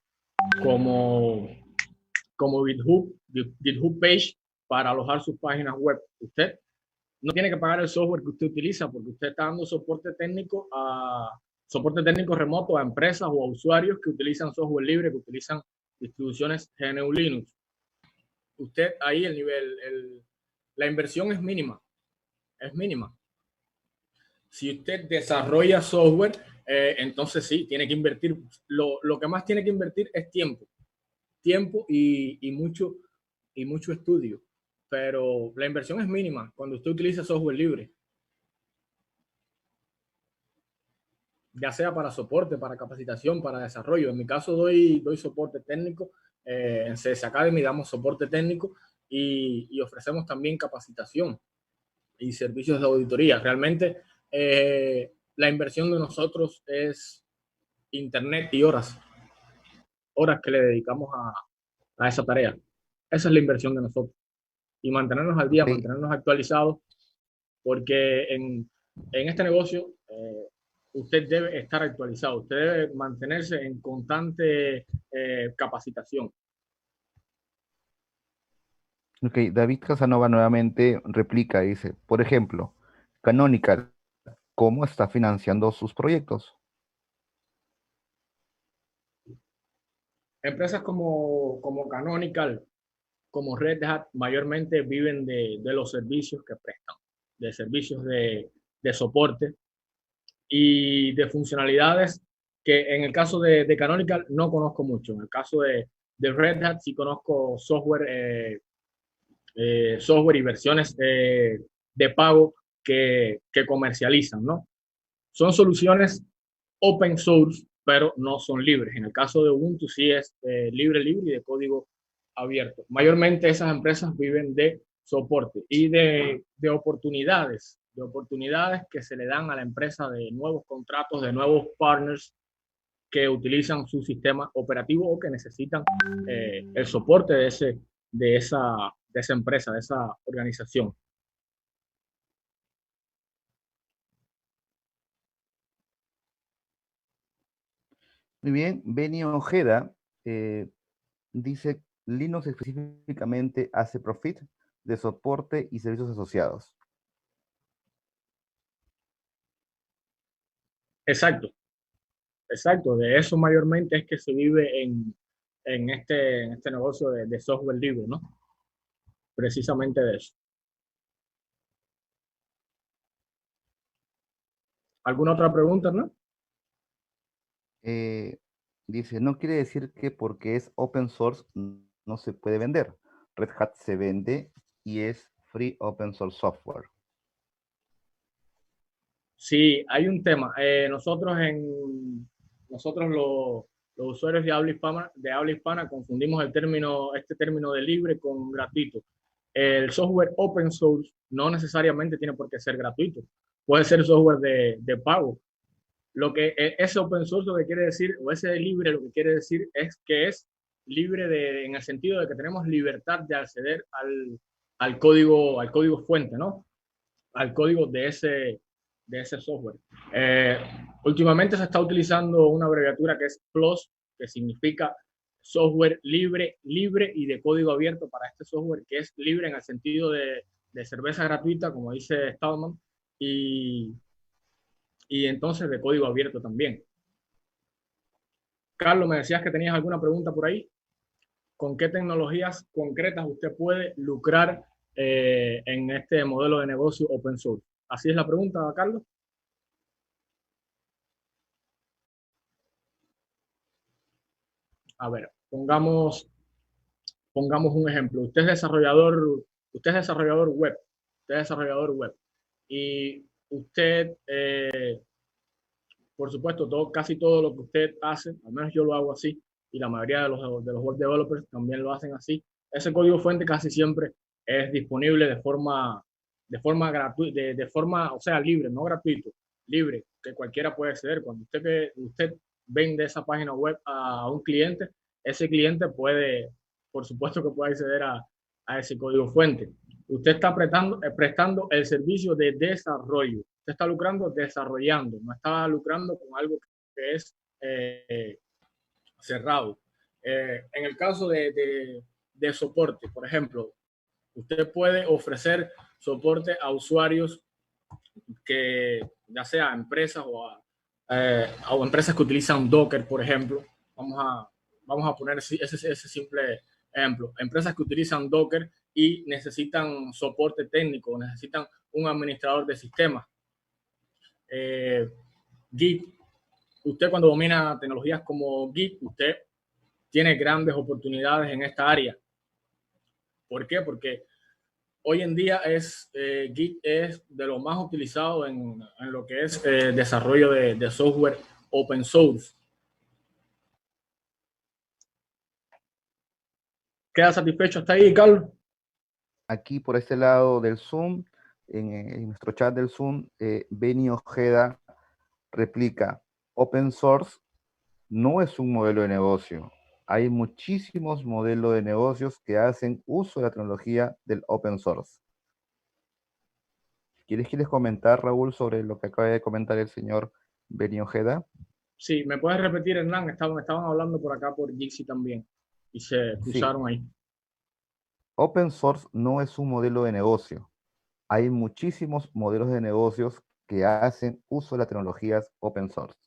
Speaker 2: como GitHub Page para alojar sus páginas web. Usted no tiene que pagar el software que usted utiliza porque usted está dando soporte técnico remoto a empresas o a usuarios que utilizan software libre, que utilizan distribuciones GNU Linux. Usted ahí la inversión es mínima, es mínima. Si usted desarrolla software, entonces sí, tiene que invertir. Lo que más tiene que invertir es tiempo y mucho estudio. Pero la inversión es mínima cuando usted utiliza software libre, ya sea para soporte, para capacitación, para desarrollo. En mi caso doy soporte técnico. En CS Academy damos soporte técnico y ofrecemos también capacitación y servicios de auditoría. Realmente la inversión de nosotros es internet y horas que le dedicamos a esa tarea. Esa es la inversión de nosotros. Y mantenernos al día,
Speaker 1: Ok,
Speaker 2: mantenernos actualizados, porque en este negocio usted debe estar actualizado, usted debe mantenerse en constante capacitación.
Speaker 1: ok, David Casanova nuevamente replica, dice, por ejemplo, Canonical, ¿cómo está financiando sus proyectos?
Speaker 2: Empresas como Canonical, como Red Hat, mayormente viven de los servicios que prestan, de servicios de soporte y de funcionalidades que en el caso de Canonical no conozco mucho. En el caso de Red Hat sí conozco software y versiones de pago que comercializan, ¿no? Son soluciones open source, pero no son libres. En el caso de Ubuntu sí es libre y de código abierto. Mayormente esas empresas viven de soporte y de oportunidades que se le dan a la empresa de nuevos contratos, de nuevos partners que utilizan su sistema operativo o que necesitan el soporte de esa empresa, de esa organización.
Speaker 1: Muy bien, Benny Ojeda dice, Linux específicamente hace profit de soporte y servicios asociados.
Speaker 2: Exacto, exacto. De eso mayormente es que se vive en este negocio de software libre, ¿no? Precisamente de eso. ¿Alguna otra pregunta, no?
Speaker 1: Eh, Dice, no quiere decir que porque es open source no se puede vender. Red Hat se vende y es free open source software.
Speaker 2: Sí, hay un tema. Nosotros los usuarios de habla hispana confundimos este término de libre con gratuito. El software open source no necesariamente tiene por qué ser gratuito. Puede ser software de pago. Ese open source lo que quiere decir, o ese libre lo que quiere decir es que es libre en el sentido de que tenemos libertad de acceder al código fuente, ¿no? Al código de ese software. Eh, Últimamente se está utilizando una abreviatura que es PLUS, que significa software libre y de código abierto para este software, que es libre en el sentido de cerveza gratuita, como dice Stallman, y, y entonces de código abierto también. Carlos, me decías que tenías alguna pregunta por ahí. ¿Con qué tecnologías concretas usted puede lucrar en este modelo de negocio open source? ¿Así es la pregunta, Carlos? A ver, pongamos un ejemplo. Usted es desarrollador web, y usted, por supuesto, casi todo lo que usted hace, al menos yo lo hago así, y la mayoría de los web developers también lo hacen así. Ese código fuente casi siempre es disponible de forma gratuita, o sea, libre, no gratuito, libre, que cualquiera puede acceder. Cuando usted vende esa página web a un cliente, ese cliente puede, por supuesto que puede acceder a ese código fuente. Usted está prestando el servicio de desarrollo. Usted está lucrando desarrollando, no está lucrando con algo que es cerrado. En el caso de soporte, por ejemplo, usted puede ofrecer soporte a usuarios que ya sea a empresas o empresas que utilizan Docker, por ejemplo. Vamos a poner ese simple ejemplo. Empresas que utilizan Docker y necesitan soporte técnico, necesitan un administrador de sistemas. Git, usted cuando domina tecnologías como Git, usted tiene grandes oportunidades en esta área. ¿Por qué? Porque hoy en día Git es de lo más utilizado en lo que es desarrollo de software open source. ¿Queda satisfecho hasta ahí, Carlos?
Speaker 1: Aquí por este lado del Zoom, en nuestro chat del Zoom, Benny Ojeda replica: Open source no es un modelo de negocio. Hay muchísimos modelos de negocios que hacen uso de la tecnología del open source. ¿Quieres comentar, Raúl, sobre lo que acaba de comentar el señor Benny Ojeda?
Speaker 2: Sí, ¿me puedes repetir, Hernán? Estaban hablando por acá por Jitsi también y se
Speaker 1: Sí,
Speaker 2: cruzaron ahí.
Speaker 1: open source no es un modelo de negocio. Hay muchísimos modelos de negocios que hacen uso de las tecnologías open source.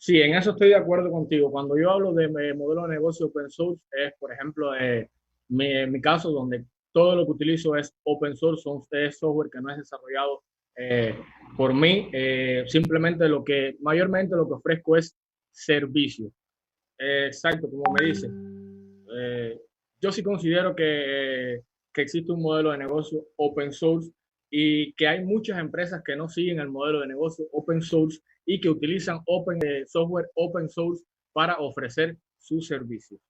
Speaker 2: Sí, en eso estoy de acuerdo contigo. Cuando yo hablo de modelo de negocio open source, es, por ejemplo, mi caso, donde todo lo que utilizo es open source, es software que no es desarrollado eh, por mí. Simplemente mayormente lo que ofrezco es servicio. Exacto, como me dice. Eh, yo sí considero que existe un modelo de negocio open source y que hay muchas empresas que no siguen el modelo de negocio open source y que utilizan software open source para ofrecer sus servicios.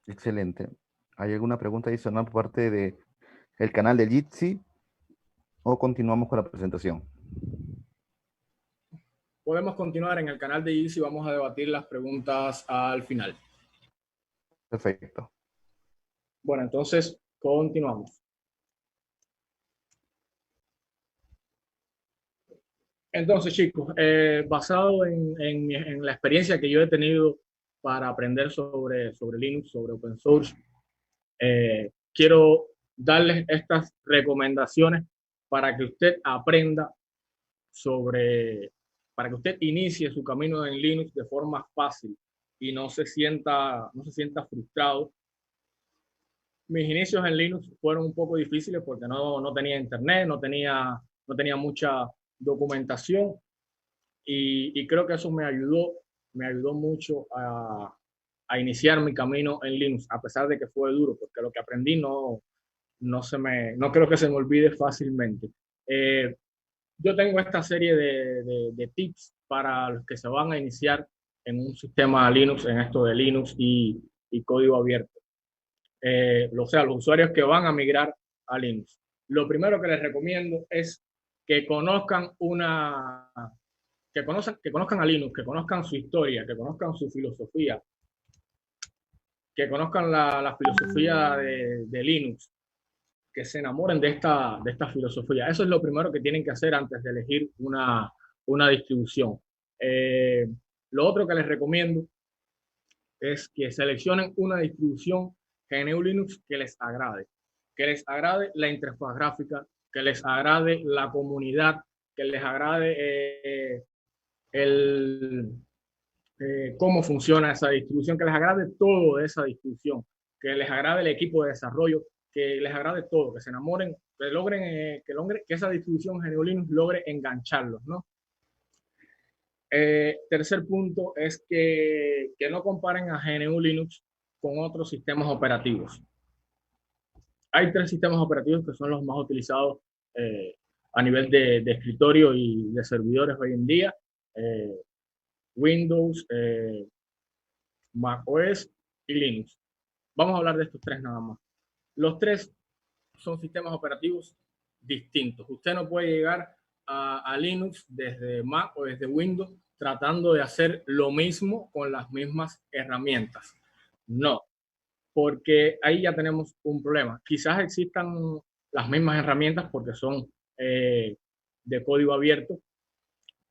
Speaker 1: Excelente. ¿Hay alguna pregunta adicional por parte del canal de Jitsi o continuamos con la presentación?
Speaker 2: Podemos continuar en el canal de Easy y vamos a debatir las preguntas al final.
Speaker 1: Perfecto.
Speaker 2: Bueno, entonces continuamos. Entonces, chicos, basado en la experiencia que yo he tenido para aprender sobre Linux, sobre open source, quiero darles estas recomendaciones para que usted aprenda para que usted inicie su camino en Linux de forma fácil y no se sienta frustrado. Mis inicios en Linux fueron un poco difíciles porque no tenía internet, no tenía mucha documentación y creo que eso me ayudó mucho a iniciar mi camino en Linux, a pesar de que fue duro, porque lo que aprendí no creo que se me olvide fácilmente. Yo tengo esta serie de tips para los que se van a iniciar en un sistema Linux, en esto de Linux y código abierto. O sea, los usuarios que van a migrar a Linux. Lo primero que les recomiendo es que que conozcan a Linux, que conozcan su historia, que conozcan su filosofía, que conozcan la filosofía de Linux, que se enamoren de esta filosofía. Eso es lo primero que tienen que hacer antes de elegir una distribución. Eh, lo otro que les recomiendo es que seleccionen una distribución GNU Linux que les agrade la interfaz gráfica, que les agrade la comunidad, que les agrade el, cómo funciona esa distribución, que les agrade todo de esa distribución, que les agrade el equipo de desarrollo, que les agrade todo, que se enamoren, que esa distribución GNU Linux logre engancharlos, ¿no? Tercer punto es que no comparen a GNU Linux con otros sistemas operativos. Hay tres sistemas operativos que son los más utilizados a nivel de escritorio y de servidores hoy en día. Eh, Windows, Mac OS y Linux. Vamos a hablar de estos tres nada más. Los tres son sistemas operativos distintos. Usted no puede llegar a Linux desde Mac o desde Windows tratando de hacer lo mismo con las mismas herramientas. No. porque ahí ya tenemos un problema. Quizás existan las mismas herramientas porque son de código abierto,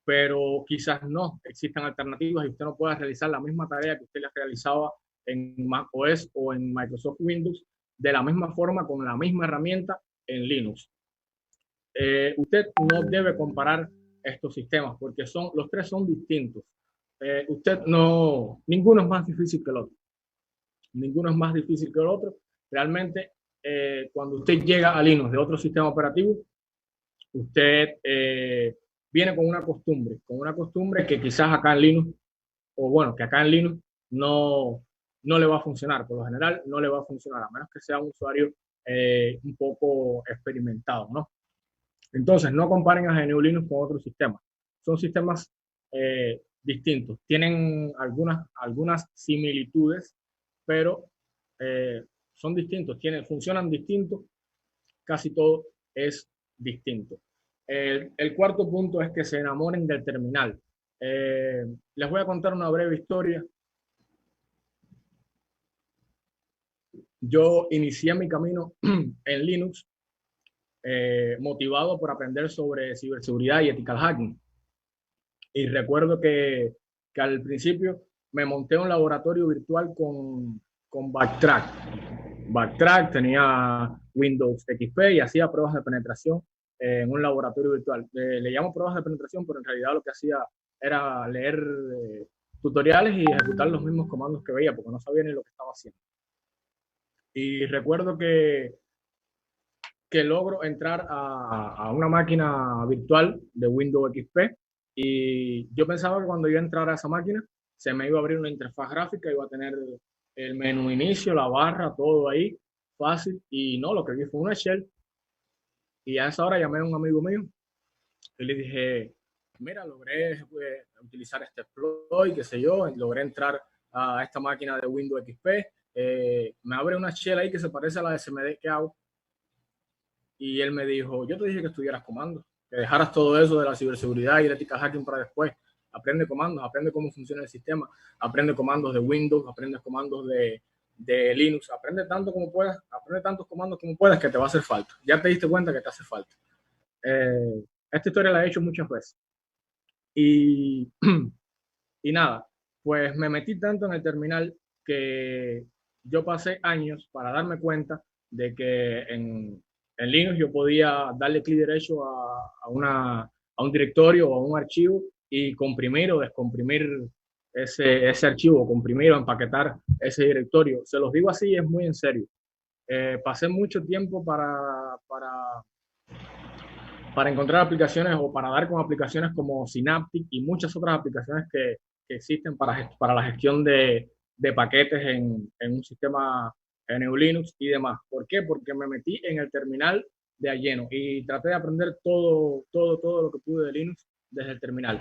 Speaker 2: pero quizás no existan alternativas y usted no pueda realizar la misma tarea que usted le realizaba en Mac OS o en Microsoft Windows de la misma forma con la misma herramienta en Linux. Usted no debe comparar estos sistemas porque los tres son distintos. Ninguno es más difícil que el otro. Ninguno es más difícil que el otro. Realmente, cuando usted llega a Linux de otro sistema operativo, usted viene con una costumbre que quizás acá en Linux, o bueno, que acá en Linux no le va a funcionar. Por lo general, no le va a funcionar, a menos que sea un usuario un poco experimentado, ¿no? Entonces, no comparen a GNU Linux con otros sistemas. Son sistemas distintos. Tienen algunas similitudes, pero son distintos. Funcionan distintos. Casi todo es distinto. El cuarto punto es que se enamoren del terminal. Les voy a contar una breve historia. Yo inicié mi camino en Linux motivado por aprender sobre ciberseguridad y ethical hacking. Y recuerdo que al principio me monté un laboratorio virtual con Backtrack. Backtrack tenía Windows XP y hacía pruebas de penetración en un laboratorio virtual. Le llamo pruebas de penetración, pero en realidad lo que hacía era leer tutoriales y ejecutar los mismos comandos que veía, porque no sabía ni lo que estaba haciendo. Y recuerdo que logro entrar a una máquina virtual de Windows XP y yo pensaba que cuando yo entrara a esa máquina se me iba a abrir una interfaz gráfica, iba a tener el menú inicio, la barra, todo ahí, fácil, y no, lo que vi fue una shell. Y a esa hora llamé a un amigo mío y le dije, mira, logré utilizar este exploit, qué sé yo, logré entrar a esta máquina de Windows XP, me abre una shell ahí que se parece a la de SMD, ¿qué hago? Y él me dijo, yo te dije que estudiaras comandos, que dejaras todo eso de la ciberseguridad y el ethical hacking para después. Aprende comandos, aprende cómo funciona el sistema, aprende comandos de Windows, aprende comandos de Linux, aprende tanto como puedas, aprende tantos comandos como puedas que te va a hacer falta. Ya te diste cuenta que te hace falta. Esta historia la he hecho muchas veces. Y, y nada, pues me metí tanto en el terminal que yo pasé años para darme cuenta de que en Linux yo podía darle clic derecho a un directorio o a un archivo y comprimir o descomprimir ese archivo, comprimir o empaquetar ese directorio. Se los digo así, es muy en serio. Pasé mucho tiempo para encontrar aplicaciones o para dar con aplicaciones como Synaptic y muchas otras aplicaciones que existen para la gestión de paquetes en un sistema GNU Linux y demás. ¿Por qué? Porque me metí en el terminal de lleno y traté de aprender todo lo que pude de Linux desde el terminal.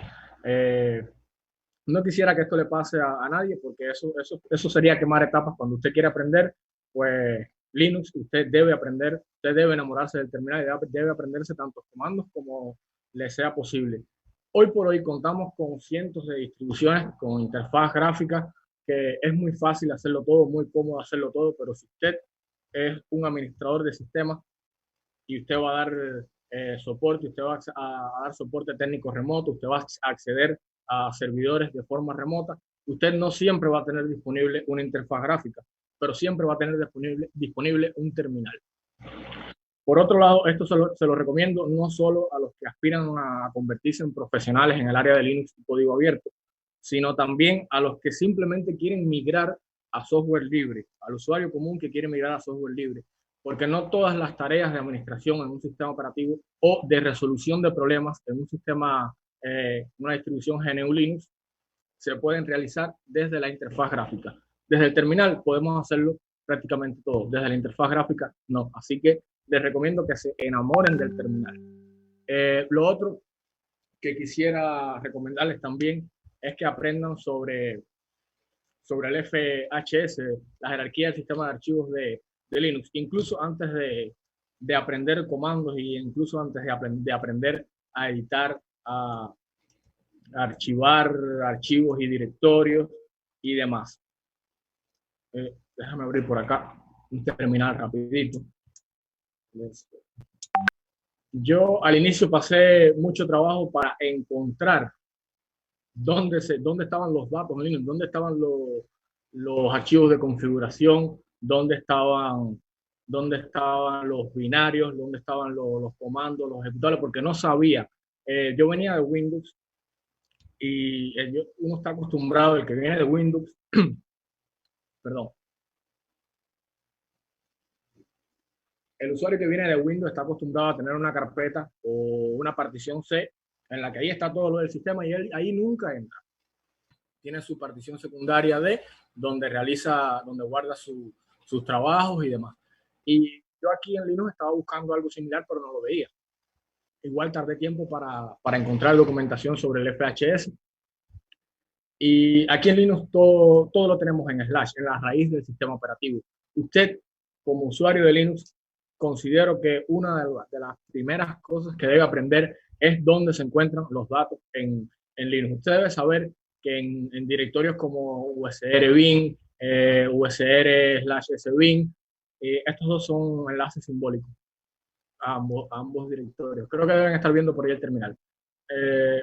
Speaker 2: No quisiera que esto le pase a nadie porque eso sería quemar etapas. Cuando usted quiere aprender, pues Linux, usted debe aprender, usted debe enamorarse del terminal y debe aprenderse tantos comandos como le sea posible. Hoy por hoy contamos con cientos de distribuciones con interfaz gráfica que es muy fácil hacerlo todo, muy cómodo hacerlo todo, pero si usted es un administrador de sistemas y usted va a dar soporte, usted va a dar soporte técnico remoto, usted va a acceder a servidores de forma remota, usted no siempre va a tener disponible una interfaz gráfica, pero siempre va a tener disponible un terminal. Por otro lado, esto se lo recomiendo no solo a los que aspiran a convertirse en profesionales en el área de Linux y código abierto, sino también a los que simplemente quieren migrar a software libre, al usuario común que quiere migrar a software libre, porque no todas las tareas de administración en un sistema operativo o de resolución de problemas en un sistema, una distribución GNU Linux, se pueden realizar desde la interfaz gráfica. Desde el terminal podemos hacerlo prácticamente todo, desde la interfaz gráfica no. Así que les recomiendo que se enamoren del terminal. Lo otro que quisiera recomendarles también es que aprendan sobre el FHS, la jerarquía del sistema de archivos de Linux, incluso antes de aprender comandos e incluso antes de aprender a editar, a archivar archivos y directorios y demás. Déjame abrir por acá un terminal rapidito. Yo al inicio pasé mucho trabajo para encontrar dónde estaban los datos en Linux, dónde estaban los archivos de configuración, dónde estaban los binarios, dónde estaban los comandos, los ejecutables, porque no sabía. Yo venía de Windows y uno está acostumbrado, el que viene de Windows, perdón, el usuario que viene de Windows está acostumbrado a tener una carpeta o una partición C en la que ahí está todo lo del sistema y él ahí nunca entra. Tiene su partición secundaria D, donde donde guarda sus trabajos y demás. Y yo aquí en Linux estaba buscando algo similar, pero no lo veía. Igual tardé tiempo para encontrar documentación sobre el FHS. Y aquí en Linux todo lo tenemos en Slash, en la raíz del sistema operativo. Usted, como usuario de Linux, considero que una de las primeras cosas que debe aprender es dónde se encuentran los datos en Linux. Usted debe saber que en directorios como usr bin, usr/sbin, estos dos son enlaces simbólicos a ambos directorios. Creo que deben estar viendo por ahí el terminal.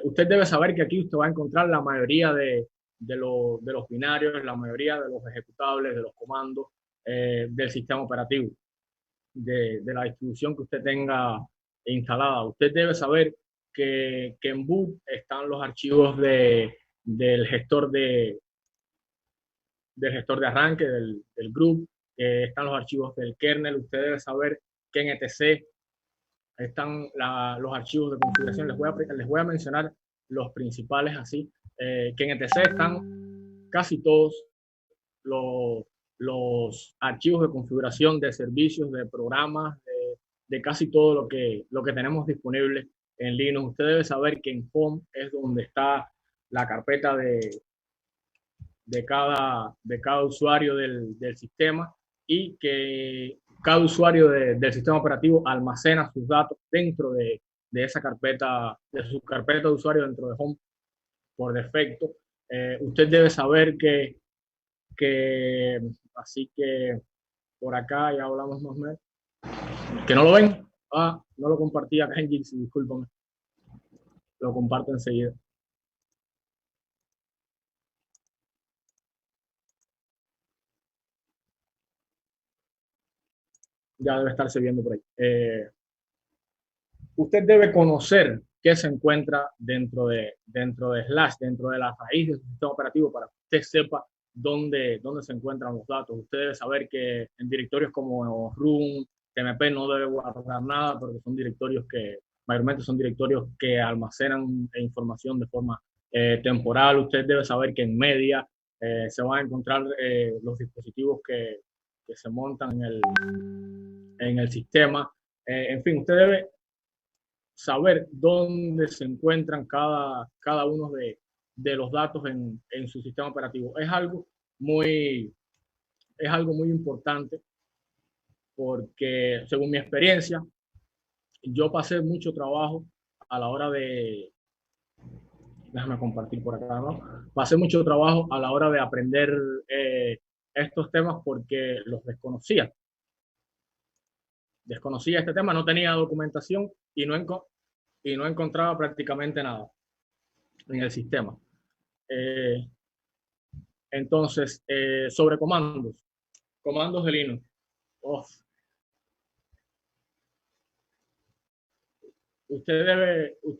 Speaker 2: Usted debe saber que aquí usted va a encontrar la mayoría de los binarios, la mayoría de los ejecutables, de los comandos del sistema operativo, de la distribución que usted tenga instalada. Usted debe saber que en boot están los archivos del gestor del gestor de arranque, del group, están los archivos del kernel. Usted debe saber que en etc están los archivos de configuración. Les voy a mencionar los principales así, que en etc están casi todos los archivos de configuración de servicios, de programas, de casi todo lo que tenemos disponible en Linux. Usted debe saber que en home es donde está la carpeta de cada usuario del sistema y que cada usuario del sistema operativo almacena sus datos dentro de esa carpeta, de su carpeta de usuario dentro de home por defecto. Usted debe saber que así que por acá ya hablamos más o menos. ¿Que no lo ven? No lo compartí acá en Jitsi, discúlpame. Lo comparto enseguida. Ya debe estarse viendo por ahí. Usted debe conocer qué se encuentra dentro de Slash, dentro de la raíz del sistema operativo, para que usted sepa dónde se encuentran los datos. Usted debe saber que en directorios como room, tmp no debe guardar nada, porque son directorios que mayormente son directorios que almacenan información de forma temporal. Usted debe saber que en media se van a encontrar los dispositivos que se montan en el sistema. En fin, usted debe saber dónde se encuentran cada uno de los datos en su sistema operativo. Es algo muy importante, porque según mi experiencia, yo pasé mucho trabajo a la hora de, déjame compartir por acá, ¿no? Pasé mucho trabajo a la hora de aprender estos temas porque los desconocía. Desconocía este tema, no tenía documentación y no encontraba prácticamente nada en el sistema. Entonces, sobre comandos de Linux. Usted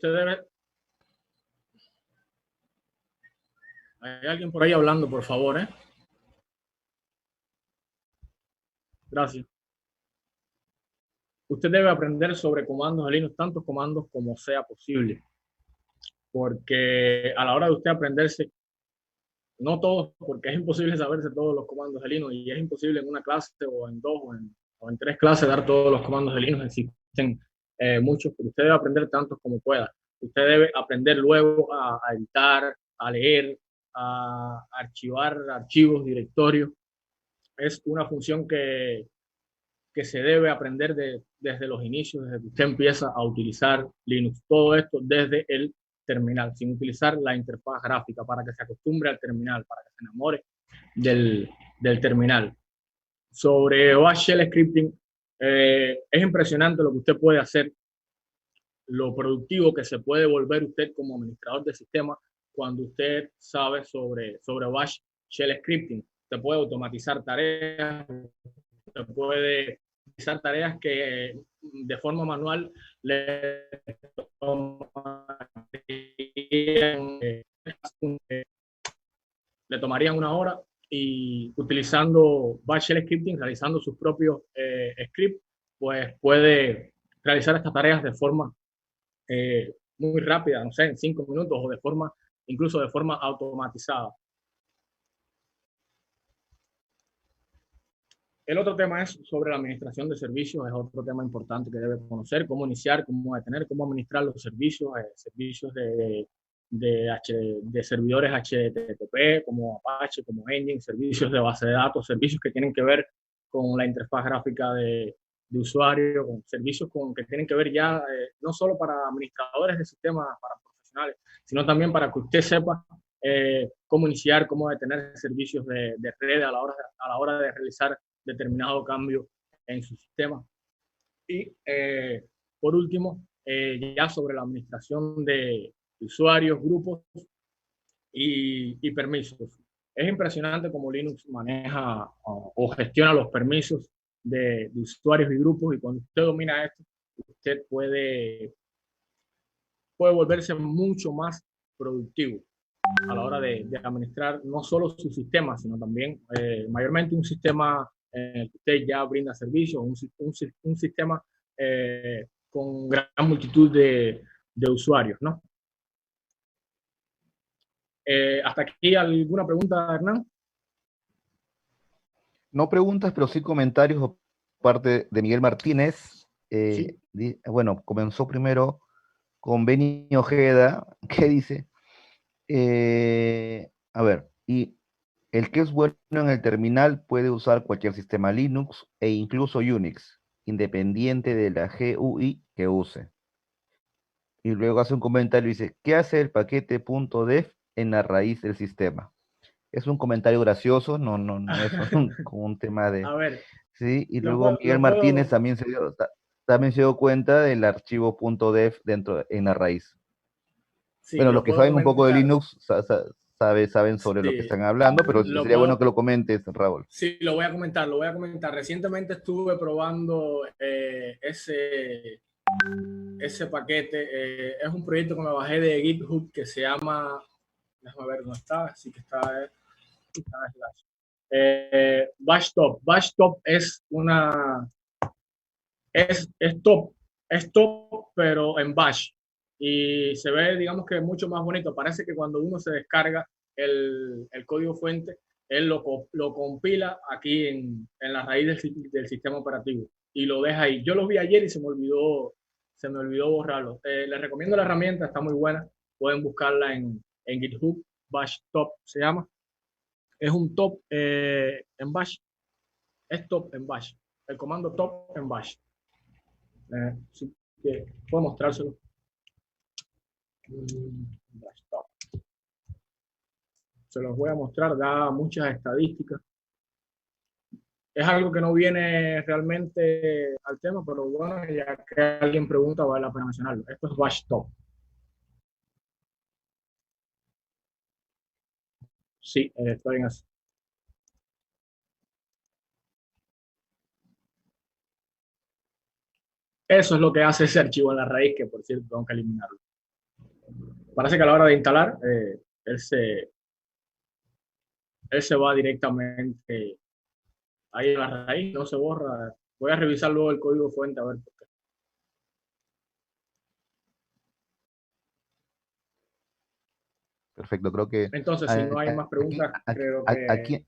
Speaker 2: debe. Hay alguien por ahí hablando, por favor, ¿eh? Gracias. Usted debe aprender sobre comandos de Linux, tantos comandos como sea posible, porque a la hora de usted aprenderse, no todos, porque es imposible saberse todos los comandos de Linux y es imposible en una clase o en dos o en tres clases dar todos los comandos de Linux. Existen muchos, pero usted debe aprender tantos como pueda. Usted debe aprender luego a editar, a leer, a archivar archivos, directorios. Es una función que se debe aprender desde los inicios, desde que usted empieza a utilizar Linux. Todo esto desde el terminal, sin utilizar la interfaz gráfica, para que se acostumbre al terminal, para que se enamore del terminal. Sobre Bash Shell Scripting, es impresionante lo que usted puede hacer, lo productivo que se puede volver usted como administrador de sistema cuando usted sabe sobre Bash Shell Scripting. Usted puede automatizar tareas, usted puede realizar tareas que de forma manual le tomarían una hora, y utilizando Bash Shell Scripting, realizando sus propios scripts, pues puede realizar estas tareas de forma muy rápida, no sé, en 5 minutos, o de forma, incluso de forma automatizada. El otro tema es sobre la administración de servicios, es otro tema importante que debe conocer: cómo iniciar, cómo detener, cómo administrar los servicios, servicios de servidores HTTP, como Apache, como Engine, servicios de base de datos, servicios que tienen que ver con la interfaz gráfica de usuario, con servicios que tienen que ver ya no solo para administradores de sistemas, para profesionales, sino también para que usted sepa cómo iniciar, cómo detener servicios de red a la hora de realizar determinado cambio en su sistema. Y por último, ya sobre la administración de usuarios, grupos y permisos. Es impresionante cómo Linux maneja o gestiona los permisos de usuarios y grupos, y cuando usted domina esto, usted puede volverse mucho más productivo a la hora de administrar no solo su sistema, sino también mayormente un sistema en el que usted ya brinda servicios, un sistema con gran multitud de usuarios, ¿no? ¿Hasta aquí alguna pregunta, Hernán?
Speaker 1: No preguntas, pero sí comentarios por parte de Miguel Martínez.
Speaker 2: Sí.
Speaker 1: Bueno, comenzó primero con Benny Ojeda, que dice, a ver, y el que es bueno en el terminal puede usar cualquier sistema Linux e incluso Unix, independiente de la GUI que use. Y luego hace un comentario y dice, ¿qué hace el paquete .def en la raíz del sistema? Es un comentario gracioso, no es como un tema de...
Speaker 2: A ver,
Speaker 1: Sí, y luego Miguel
Speaker 2: lo
Speaker 1: Martínez
Speaker 2: puedo...
Speaker 1: también se dio cuenta del archivo .def en la raíz.
Speaker 2: Sí,
Speaker 1: Bueno, los
Speaker 2: lo
Speaker 1: que
Speaker 2: puedo
Speaker 1: saben un poco de
Speaker 2: comentar.
Speaker 1: Linux saben sobre lo que
Speaker 2: Sí,
Speaker 1: están hablando, pero
Speaker 2: lo
Speaker 1: sería bueno que
Speaker 2: puedo...
Speaker 1: lo comentes, Raúl.
Speaker 2: Sí, lo voy a comentar, lo voy a comentar. Recientemente estuve probando ese paquete. Es un proyecto que me bajé de GitHub que se llama, déjame ver dónde está, sí que está, BashTop. BashTop es top, pero en Bash. Y se ve, digamos que mucho más bonito. Parece que cuando uno se descarga el código fuente, él lo compila aquí en la raíz del sistema operativo y lo deja ahí. Yo lo vi ayer y se me olvidó borrarlo. Les recomiendo la herramienta, está muy buena. Pueden buscarla en GitHub. Bash Top se llama. Es un top en Bash. Es top en Bash. El comando top en Bash. Sí, que puedo mostrárselo. Se los voy a mostrar, da muchas estadísticas. Es algo que no viene realmente al tema, pero bueno, ya que alguien pregunta, vale la pena mencionarlo. Esto es BashTop. Sí, está bien así. Eso es lo que hace ese archivo en la raíz, que por cierto tengo que eliminarlo. Parece que a la hora de instalar, él se va directamente ahí en la raíz, no se borra. Voy a revisar luego el código fuente a ver por qué.
Speaker 1: Perfecto, creo que
Speaker 2: Entonces, si no hay más
Speaker 1: aquí,
Speaker 2: preguntas, creo que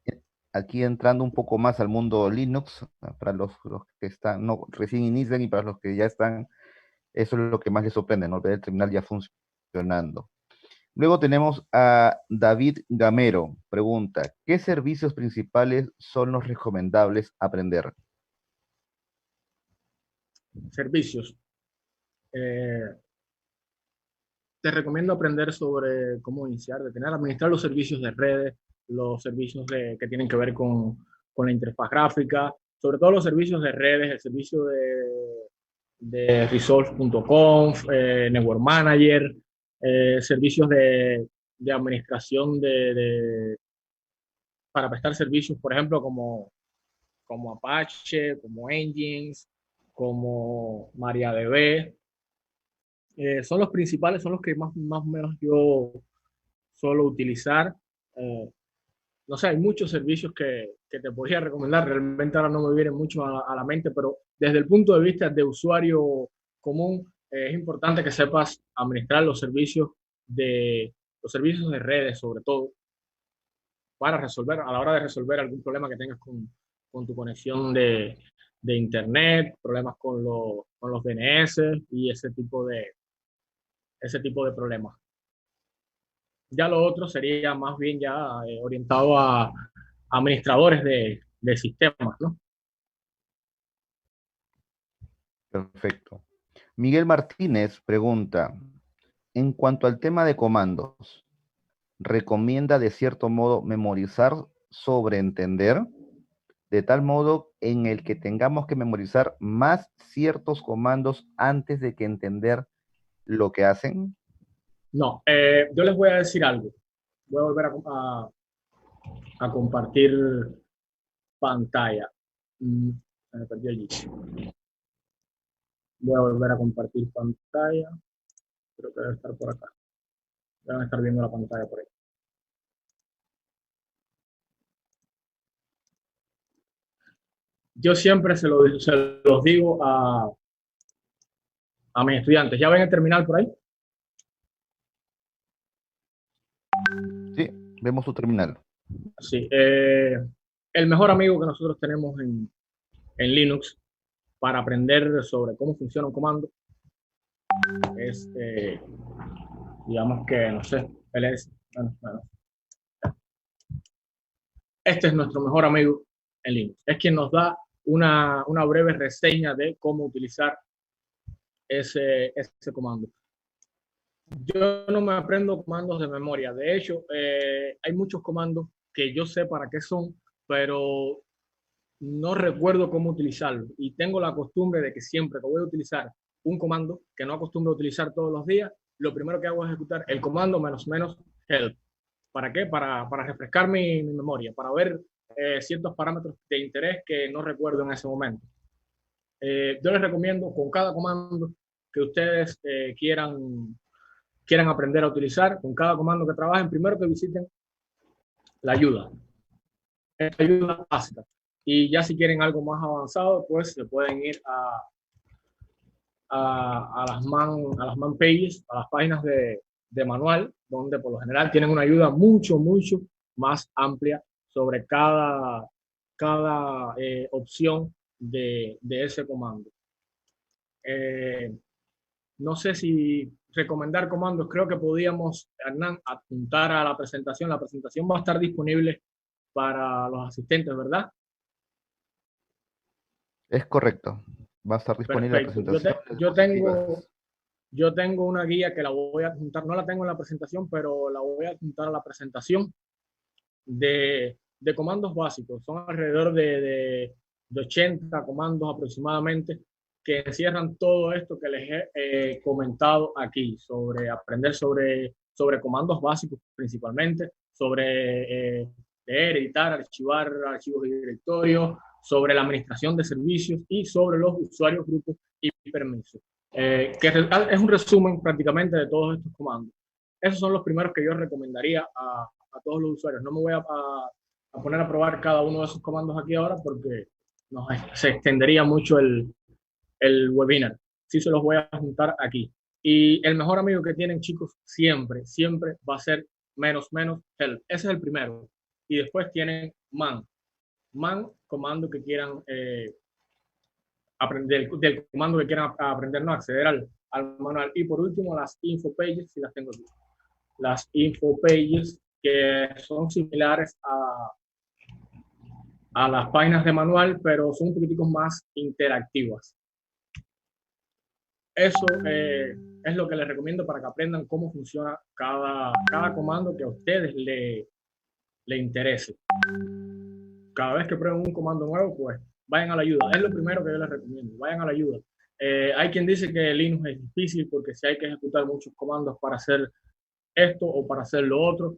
Speaker 1: aquí entrando un poco más al mundo Linux, para los que están, no, recién inician y para los que ya están, eso es lo que más les sorprende, ¿no? Ver el terminal ya funcionando. Luego tenemos a David Gamero, pregunta, ¿qué servicios principales son los recomendables aprender?
Speaker 2: servicios. Eh, Te recomiendo aprender sobre cómo iniciar, administrar los servicios de redes, los servicios que tienen que ver con la interfaz gráfica, sobre todo los servicios de redes, el servicio de Resolve.com, Network Manager, servicios de administración para prestar servicios, por ejemplo, como Apache, como Engines, como MariaDB. Son los principales, son los que más o menos yo suelo utilizar. Eh, no sé, hay muchos servicios que te podría recomendar. Realmente ahora no me vienen mucho a la mente, pero desde el punto de vista de usuario común, es importante que sepas administrar los servicios de redes, sobre todo, para resolver, a la hora de resolver algún problema que tengas con tu conexión de internet, problemas con los DNS y ese tipo de problemas. Ya lo otro sería más bien ya orientado a administradores de sistemas, ¿no?
Speaker 1: Perfecto. Miguel Martínez pregunta, en cuanto al tema de comandos, ¿recomienda de cierto modo memorizar sobre entender? De tal modo en el que tengamos que memorizar más ciertos comandos antes de que entender lo que hacen.
Speaker 2: No, yo les voy a decir algo. Voy a volver a compartir pantalla. Me perdí allí. Voy a volver a compartir pantalla. Creo que debe estar por acá. Deben estar viendo la pantalla por ahí. Yo siempre se los digo a mis estudiantes. ¿Ya ven el terminal por ahí?
Speaker 1: Sí, vemos su terminal.
Speaker 2: Sí. El mejor amigo que nosotros tenemos en Linux para aprender sobre cómo funciona un comando es, digamos que, no sé, él es, bueno, este es nuestro mejor amigo en Linux. Es quien nos da una breve reseña de cómo utilizar ese comando. Yo no me aprendo comandos de memoria. De hecho, hay muchos comandos que yo sé para qué son, pero no recuerdo cómo utilizarlo. Y tengo la costumbre de que siempre que voy a utilizar un comando que no acostumbro a utilizar todos los días, lo primero que hago es ejecutar el comando menos help. ¿Para qué? Para refrescar mi memoria, para ver ciertos parámetros de interés que no recuerdo en ese momento. Yo les recomiendo con cada comando que ustedes quieran aprender a utilizar, con cada comando que trabajen, primero que visiten la ayuda, esta ayuda básica. Y ya si quieren algo más avanzado, pues se pueden ir a las man pages, a las páginas de manual, donde por lo general tienen una ayuda mucho más amplia sobre cada opción de ese comando. No sé si recomendar comandos, creo que podíamos, Hernán, apuntar a la presentación. La presentación va a estar disponible para los asistentes, ¿verdad?
Speaker 1: Es correcto. Va a estar disponible la
Speaker 2: Perfecto.
Speaker 1: presentación de diapositivas.
Speaker 2: Yo tengo una guía que la voy a adjuntar, no la tengo en la presentación, pero la voy a adjuntar a la presentación de comandos básicos. Son alrededor de 80 comandos aproximadamente que encierran todo esto que les he comentado aquí, sobre aprender sobre comandos básicos principalmente, sobre leer, editar, archivar archivos y directorios, sobre la administración de servicios y sobre los usuarios, grupos y permisos. Que es un resumen prácticamente de todos estos comandos. Esos son los primeros que yo recomendaría a todos los usuarios. No me voy a poner a probar cada uno de esos comandos aquí ahora porque se extendería mucho el webinar. Sí se los voy a juntar aquí. Y el mejor amigo que tienen, chicos, siempre va a ser help. Ese es el primero. Y después tienen man. Man, comando que quieran aprender, del comando que quieran aprender, no acceder al manual. Y por último, las info pages, si las tengo aquí. Las info pages que son similares a las páginas de manual, pero son un poquitico más interactivas. Eso es lo que les recomiendo para que aprendan cómo funciona cada comando que a ustedes le interese. Cada vez que prueben un comando nuevo, pues vayan a la ayuda. Es lo primero que yo les recomiendo, vayan a la ayuda. Hay quien dice que Linux es difícil porque si hay que ejecutar muchos comandos para hacer esto o para hacer lo otro,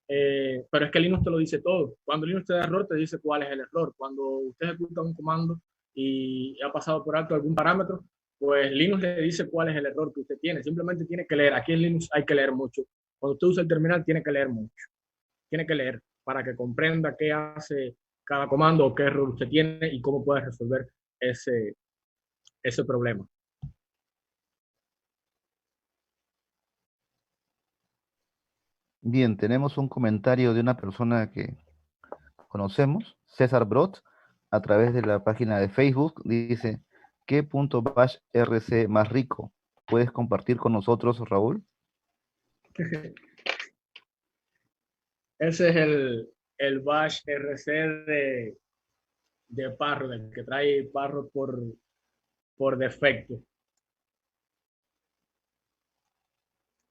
Speaker 2: pero es que Linux te lo dice todo. Cuando Linux te da error, te dice cuál es el error. Cuando usted ejecuta un comando y ha pasado por alto algún parámetro, pues Linux le dice cuál es el error que usted tiene. Simplemente tiene que leer. Aquí en Linux hay que leer mucho. Cuando usted usa el terminal, tiene que leer mucho. Tiene que leer para que comprenda qué hace cada comando o qué error usted tiene y cómo puede resolver ese problema.
Speaker 1: Bien, tenemos un comentario de una persona que conocemos, César Brot, a través de la página de Facebook. Dice, ¿qué punto bash RC más rico? ¿Puedes compartir con nosotros, Raúl?
Speaker 2: Ese es el bash RC de Parrot, el que trae Parrot por defecto.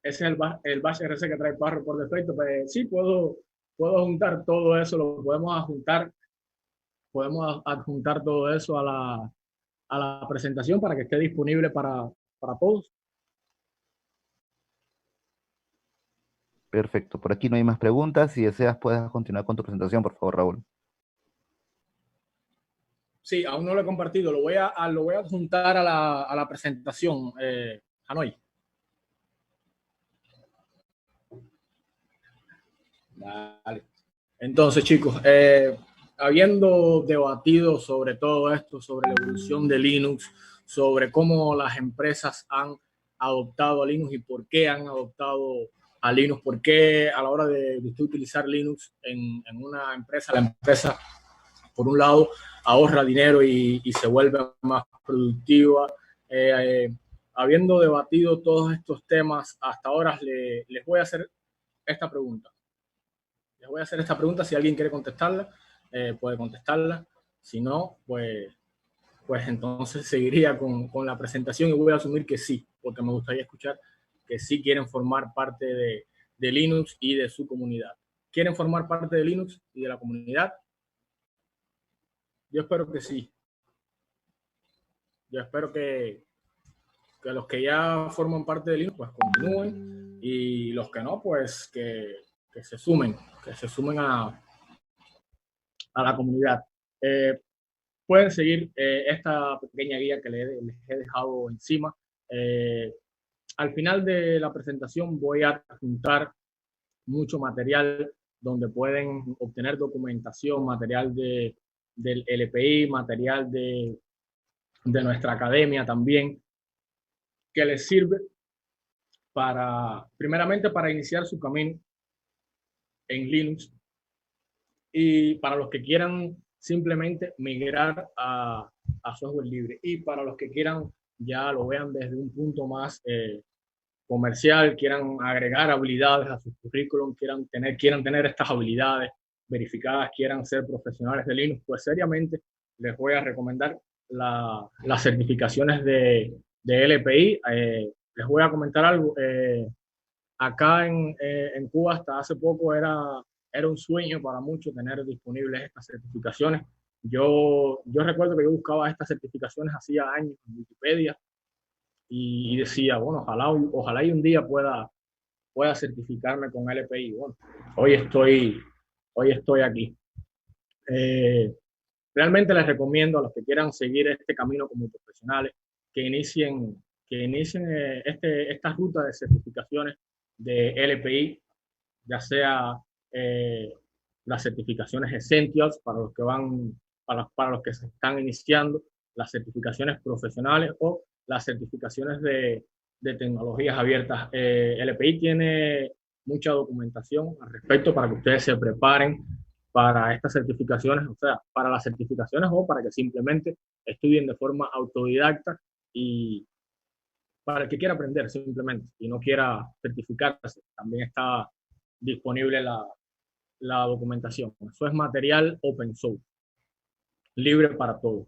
Speaker 2: Ese es el bash RC que trae Parrot por defecto. Pues sí, puedo juntar todo eso, lo podemos adjuntar todo eso a la presentación para que esté disponible para todos.
Speaker 1: Perfecto, por aquí no hay más preguntas. Si deseas, puedes continuar con tu presentación, por favor, Raúl.
Speaker 2: Sí, aún no lo he compartido, lo voy a adjuntar a la presentación, Hanoi. Vale. Entonces, chicos, habiendo debatido sobre todo esto, sobre la evolución de Linux, sobre cómo las empresas han adoptado a Linux y por qué han adoptado a Linux, por qué a la hora de usted utilizar Linux en una empresa, la empresa, por un lado, ahorra dinero y se vuelve más productiva. Habiendo debatido todos estos temas hasta ahora, les voy a hacer esta pregunta. Les voy a hacer esta pregunta, si alguien quiere contestarla, puede contestarla. Si no, pues entonces seguiría con la presentación y voy a asumir que sí, porque me gustaría escuchar que sí quieren formar parte de Linux y de su comunidad. ¿Quieren formar parte de Linux y de la comunidad? Yo espero que sí. Yo espero que los que ya forman parte de Linux pues continúen y los que no, pues que se sumen a la comunidad. Pueden seguir esta pequeña guía que les he dejado encima. Al final de la presentación voy a juntar mucho material donde pueden obtener documentación, material del LPI, material de nuestra academia también, que les sirve primeramente para iniciar su camino en Linux y para los que quieran simplemente migrar a software libre y para los que quieran ya lo vean desde un punto más comercial, quieran agregar habilidades a su currículum, quieran tener estas habilidades verificadas, quieran ser profesionales de Linux, pues seriamente les voy a recomendar las certificaciones de LPI. Les voy a comentar algo. Acá en Cuba hasta hace poco era un sueño para muchos tener disponibles estas certificaciones. Yo recuerdo que yo buscaba estas certificaciones hacía años en Wikipedia y decía, bueno, ojalá y un día pueda certificarme con LPI. Bueno, hoy estoy aquí. Eh, Realmente les recomiendo a los que quieran seguir este camino como profesionales que inicien esta ruta de certificaciones de LPI, ya sea eh, las certificaciones Essentials para los que para los que se están iniciando, las certificaciones profesionales o las certificaciones de tecnologías abiertas. LPI tiene mucha documentación al respecto para que ustedes se preparen para estas certificaciones, o sea, para las certificaciones o para que simplemente estudien de forma autodidacta y para el que quiera aprender simplemente y no quiera certificarse, también está disponible la documentación. Eso es material open source, libre para todos.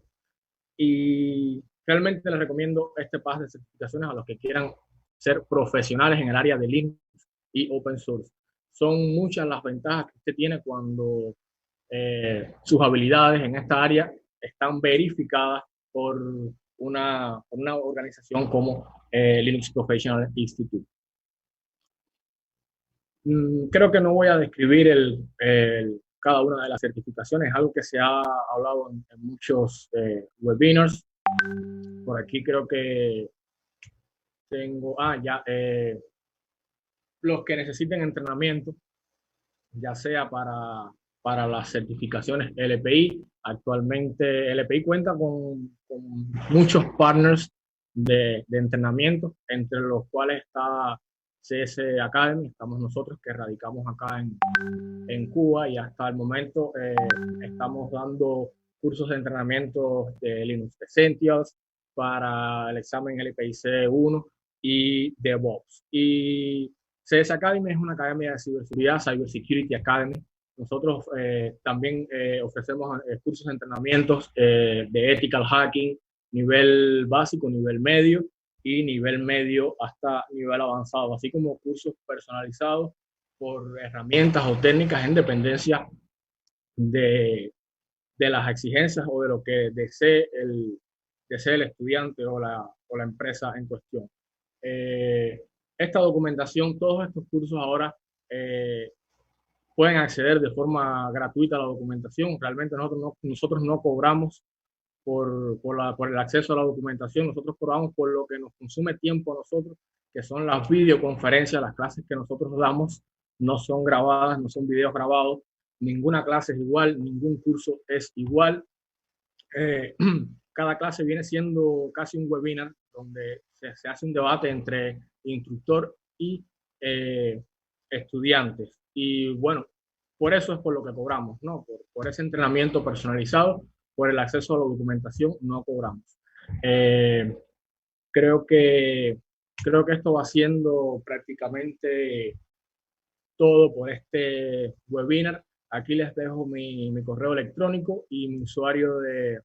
Speaker 2: Y realmente les recomiendo este pack de certificaciones a los que quieran ser profesionales en el área de Linux y open source. Son muchas las ventajas que usted tiene cuando sus habilidades en esta área están verificadas por una organización como Linux Professional Institute. Creo que no voy a describir cada una de las certificaciones, es algo que se ha hablado en muchos webinars. Por aquí creo que tengo, los que necesiten entrenamiento, ya sea para las certificaciones LPI. Actualmente LPI cuenta con muchos partners de entrenamiento, entre los cuales está CS Academy, estamos nosotros que radicamos acá en Cuba y hasta el momento estamos dando cursos de entrenamiento de Linux Essentials para el examen LPIC 1 y DevOps. Y CS Academy es una academia de ciberseguridad, Cybersecurity Academy. Nosotros también ofrecemos cursos de entrenamientos de ethical hacking, nivel básico, nivel medio y nivel medio hasta nivel avanzado, así como cursos personalizados por herramientas o técnicas en dependencia de las exigencias o de lo que desee el estudiante o la empresa en cuestión. Esta documentación, todos estos cursos ahora pueden acceder de forma gratuita a la documentación. Realmente nosotros no cobramos por el acceso a la documentación, nosotros cobramos por lo que nos consume tiempo a nosotros, que son las videoconferencias, las clases que nosotros damos, no son grabadas, no son videos grabados, ninguna clase es igual, ningún curso es igual. Cada clase viene siendo casi un webinar donde se hace un debate entre instructor y estudiantes. Y bueno, por eso es por lo que cobramos, ¿no? Por ese entrenamiento personalizado, por el acceso a la documentación, no cobramos. Eh, creo que, creo que esto va siendo prácticamente todo por este webinar. Aquí les dejo mi correo electrónico y mi usuario de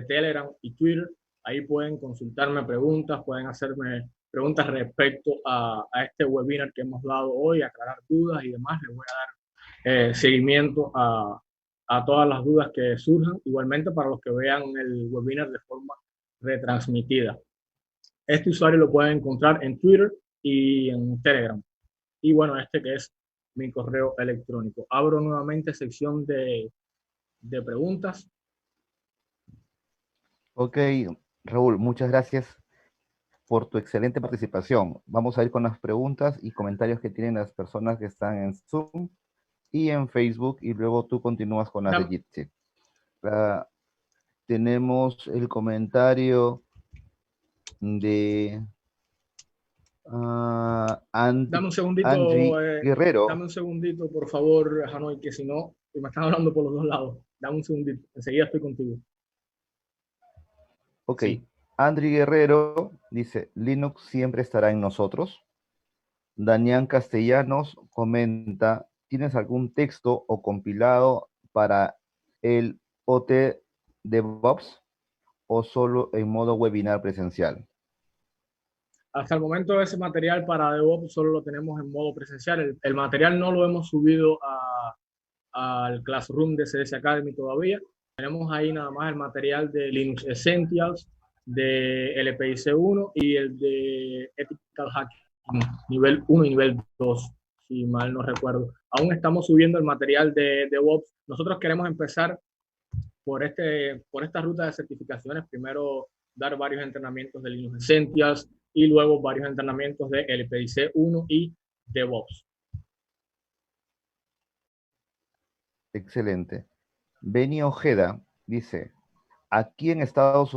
Speaker 2: Telegram y Twitter. Ahí pueden consultarme preguntas, pueden hacerme preguntas respecto a este webinar que hemos dado hoy, aclarar dudas y demás. Les voy a dar seguimiento a todas las dudas que surjan, igualmente para los que vean el webinar de forma retransmitida. Este usuario lo pueden encontrar en Twitter y en Telegram. Y bueno, este que es mi correo electrónico. Abro nuevamente sección de preguntas.
Speaker 1: Ok, Raúl, muchas gracias por tu excelente participación. Vamos a ir con las preguntas y comentarios que tienen las personas que están en Zoom y en Facebook, y luego tú continúas con las de Jitsi. Tenemos el comentario de
Speaker 2: Dame un segundito,
Speaker 1: Angie Guerrero.
Speaker 2: dame un segundito, por favor, Hanoi, que si no, me están hablando por los dos lados. Dame un segundito, enseguida estoy contigo.
Speaker 1: Ok,
Speaker 2: Sí.
Speaker 1: Andri Guerrero dice, Linux siempre estará en nosotros. Daniel Castellanos comenta, ¿tienes algún texto o compilado para el OT DevOps o solo en modo webinar presencial?
Speaker 2: Hasta el momento ese material para DevOps solo lo tenemos en modo presencial. El material no lo hemos subido al Classroom de CS Academy todavía. Tenemos ahí nada más el material de Linux Essentials, de LPIC 1 y el de Ethical Hacking, nivel 1 y nivel 2, si mal no recuerdo. Aún estamos subiendo el material de DevOps. Nosotros queremos empezar por esta ruta de certificaciones. Primero dar varios entrenamientos de Linux Essentials y luego varios entrenamientos de LPIC 1 y DevOps.
Speaker 1: Excelente. Beni Ojeda dice, aquí en Estados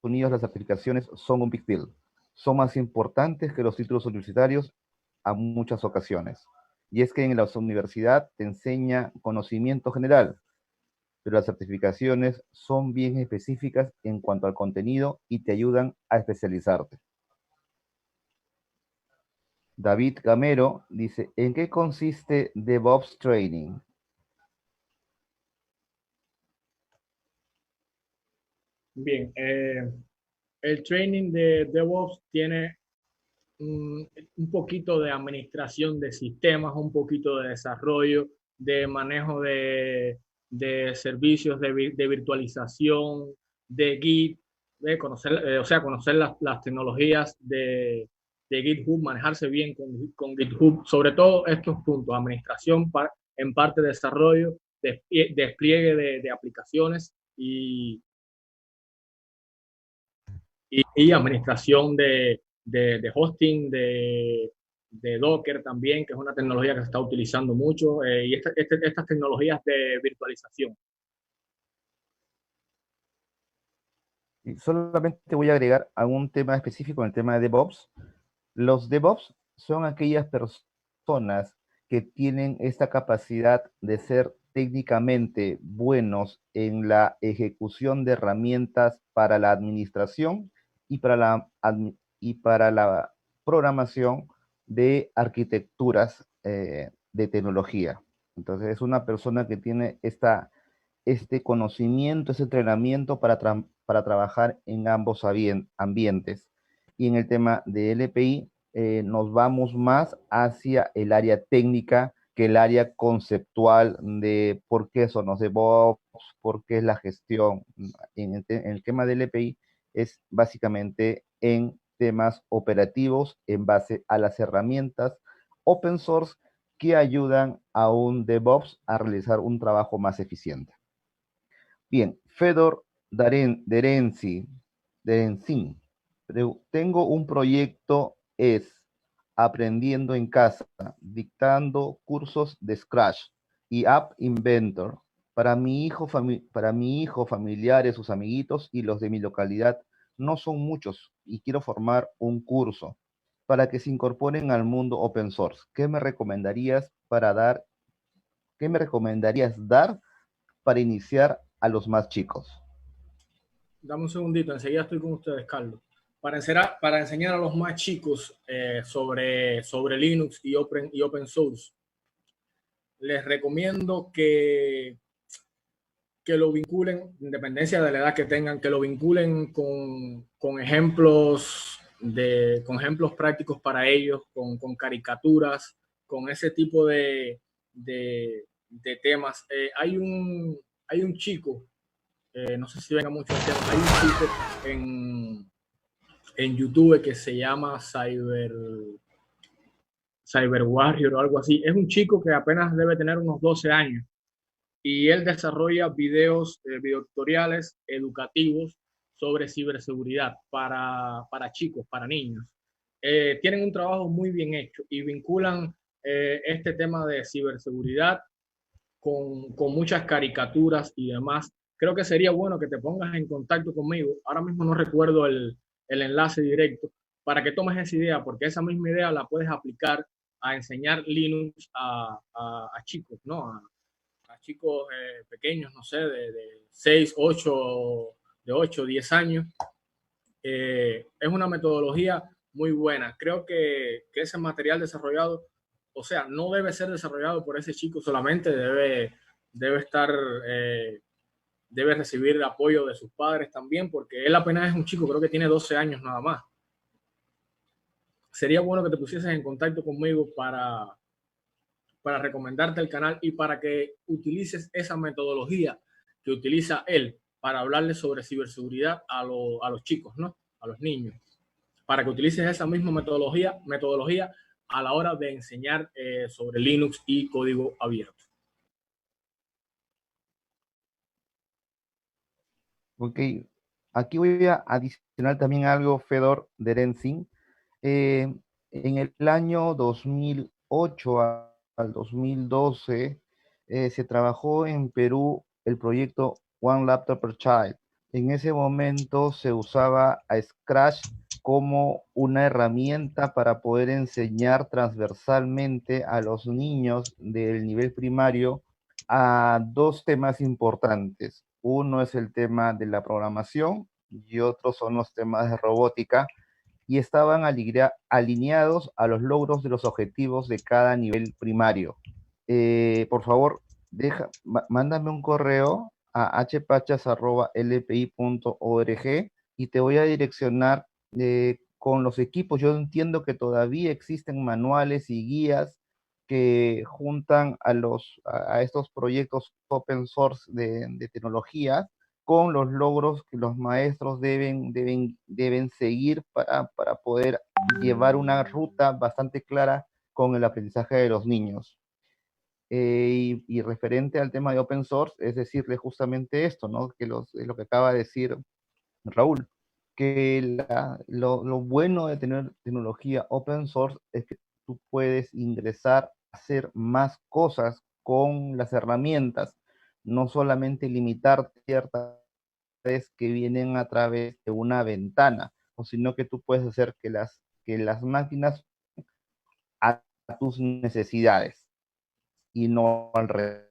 Speaker 1: Unidos las certificaciones son un big deal. Son más importantes que los títulos universitarios a muchas ocasiones. Y es que en la universidad te enseña conocimiento general, pero las certificaciones son bien específicas en cuanto al contenido y te ayudan a especializarte. David Gamero dice, ¿en qué consiste DevOps Training?
Speaker 2: Bien, el training de DevOps tiene un poquito de administración de sistemas, un poquito de desarrollo, de manejo de servicios de virtualización, de Git, de conocer, o sea, conocer las tecnologías de GitHub, manejarse bien con GitHub, sobre todo estos puntos, administración en parte de desarrollo, despliegue de aplicaciones y administración de hosting, de Docker también, que es una tecnología que se está utilizando mucho, y estas tecnologías de virtualización.
Speaker 1: Y solamente voy a agregar algún tema específico en el tema de DevOps. Los DevOps son aquellas personas que tienen esta capacidad de ser técnicamente buenos en la ejecución de herramientas para la administración y y para la programación de arquitecturas de tecnología. Entonces es una persona que tiene este conocimiento, ese entrenamiento para trabajar en ambos ambientes. Y en el tema de LPI, nos vamos más hacia el área técnica que el área conceptual de por qué son los DevOps, por qué es la gestión. En el tema de LPI es básicamente en temas operativos en base a las herramientas open source que ayudan a un DevOps a realizar un trabajo más eficiente. Bien, Fedor Derenzin. Tengo un proyecto, es aprendiendo en casa, dictando cursos de Scratch y App Inventor para mi hijo, familiares, sus amiguitos y los de mi localidad. No son muchos y quiero formar un curso para que se incorporen al mundo open source. ¿Qué me recomendarías dar para iniciar a los más chicos?
Speaker 2: Dame un segundito, enseguida estoy con ustedes, Carlos. Para enseñar a los más chicos sobre Linux y open source, les recomiendo que lo vinculen, independencia de la edad que tengan, que lo vinculen con ejemplos con ejemplos prácticos para ellos, con caricaturas, con ese tipo de temas. Hay un chico, no sé si venga mucho el tema, hay un chico en YouTube que se llama Cyber Warrior o algo así. Es un chico que apenas debe tener unos 12 años y él desarrolla videotutoriales educativos sobre ciberseguridad para chicos, para niños. Tienen un trabajo muy bien hecho y vinculan este tema de ciberseguridad con muchas caricaturas y demás. Creo que sería bueno que te pongas en contacto conmigo. Ahora mismo no recuerdo el enlace directo para que tomes esa idea, porque esa misma idea la puedes aplicar a enseñar Linux a chicos, ¿no? A chicos pequeños, no sé, de 6, 8, de 8, 10 años. Es una metodología muy buena. Creo que ese material desarrollado, o sea, no debe ser desarrollado por ese chico solamente, debe estar, debe recibir el apoyo de sus padres también, porque él apenas es un chico, creo que tiene 12 años nada más. Sería bueno que te pusieses en contacto conmigo para recomendarte el canal y para que utilices esa metodología que utiliza él para hablarles sobre ciberseguridad a los chicos, ¿no? A los niños. Para que utilices esa misma metodología a la hora de enseñar sobre Linux y código abierto.
Speaker 1: Ok, aquí voy a adicionar también algo, Fedor Derenzin. Eh, en el año 2008 al 2012 se trabajó en Perú el proyecto One Laptop per Child. En ese momento se usaba a Scratch como una herramienta para poder enseñar transversalmente a los niños del nivel primario a dos temas importantes. Uno es el tema de la programación y otro son los temas de robótica, y estaban alineados a los logros de los objetivos de cada nivel primario. Por favor, mándame un correo a hpachas@lpi.org y te voy a direccionar con los equipos. Yo entiendo que todavía existen manuales y guías que juntan a estos proyectos open source de tecnología con los logros que los maestros deben seguir para poder llevar una ruta bastante clara con el aprendizaje de los niños. Y referente al tema de open source, es decirle justamente esto, ¿no? Lo que acaba de decir Raúl, que lo bueno de tener tecnología open source es que tú puedes ingresar a hacer más cosas con las herramientas, no solamente limitar ciertas que vienen a través de una ventana, o sino que tú puedes hacer que las máquinas a tus necesidades y no al revés.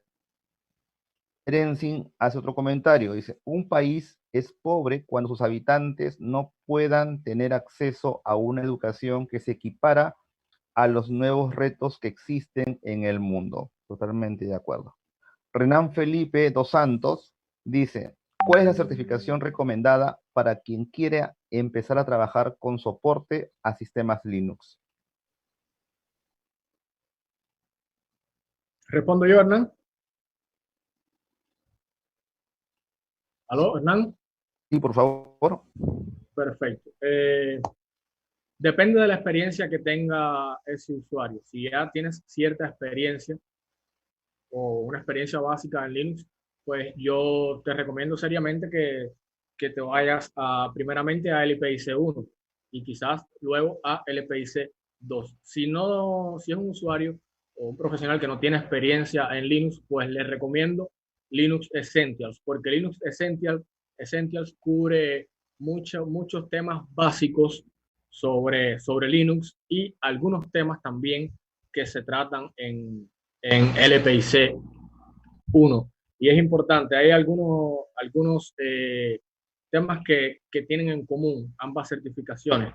Speaker 1: Terenzin hace otro comentario, dice, un país es pobre cuando sus habitantes no puedan tener acceso a una educación que se equipara a los nuevos retos que existen en el mundo. Totalmente de acuerdo. Renan Felipe dos Santos dice, ¿cuál es la certificación recomendada para quien quiera empezar a trabajar con soporte a sistemas Linux?
Speaker 2: ¿Respondo yo, Hernán? ¿Aló, Hernán?
Speaker 1: Sí, por favor.
Speaker 2: Perfecto. Depende de la experiencia que tenga ese usuario. Si ya tienes cierta experiencia o una experiencia básica en Linux, pues yo te recomiendo seriamente que te vayas primeramente a LPIC 1 y quizás luego a LPIC 2. Si no, si es un usuario o un profesional que no tiene experiencia en Linux, pues les recomiendo Linux Essentials, porque Essentials cubre muchos temas básicos sobre Linux y algunos temas también que se tratan en LPIC 1. Y es importante, hay algunos temas que tienen en común ambas certificaciones,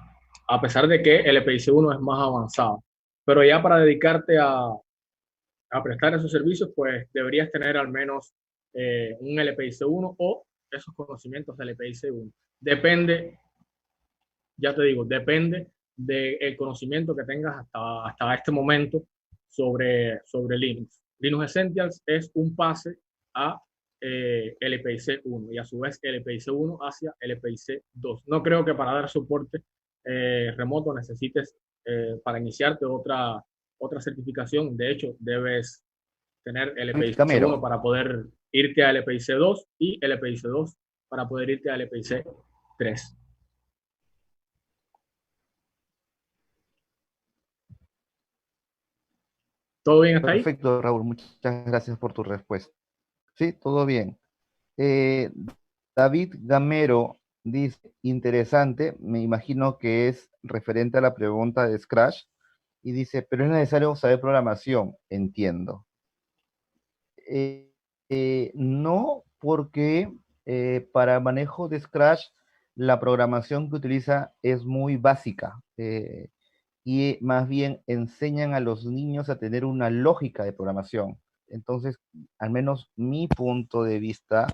Speaker 2: a pesar de que el LPIC 1 es más avanzado. Pero ya para dedicarte a prestar esos servicios, pues deberías tener al menos un LPIC 1 o esos conocimientos del LPIC 1. Depende, ya te digo, depende del conocimiento que tengas hasta este momento sobre Linux. Linux Essentials es un pase a LPIC 1 y a su vez LPIC 1 hacia LPIC 2. No creo que para dar soporte remoto necesites para iniciarte otra certificación. De hecho, debes tener LPIC 1
Speaker 1: Camero.
Speaker 2: para poder irte a LPIC 2 y LPIC 2 para poder irte a LPIC 3. ¿Todo bien hasta ahí?
Speaker 1: Perfecto, Raúl. Muchas gracias por tu respuesta. Sí, todo bien. Eh, David Gamero dice, interesante, me imagino que es referente a la pregunta de Scratch, y dice, pero es necesario saber programación, entiendo. Eh, no, porque para manejo de Scratch, la programación que utiliza es muy básica. Y más bien enseñan a los niños a tener una lógica de programación. Entonces, al menos mi punto de vista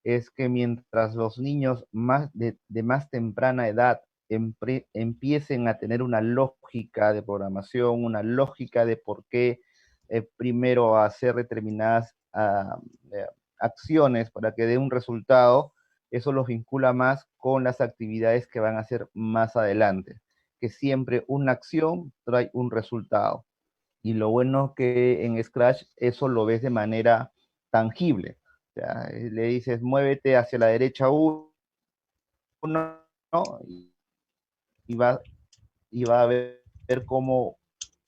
Speaker 1: es que mientras los niños de más temprana edad empiecen a tener una lógica de programación, una lógica de por qué primero hacer determinadas acciones para que dé un resultado, eso los vincula más con las actividades que van a hacer más adelante, que siempre una acción trae un resultado. Y lo bueno que en Scratch eso lo ves de manera tangible. O sea, le dices, muévete hacia la derecha uno, ¿no? Y va a ver cómo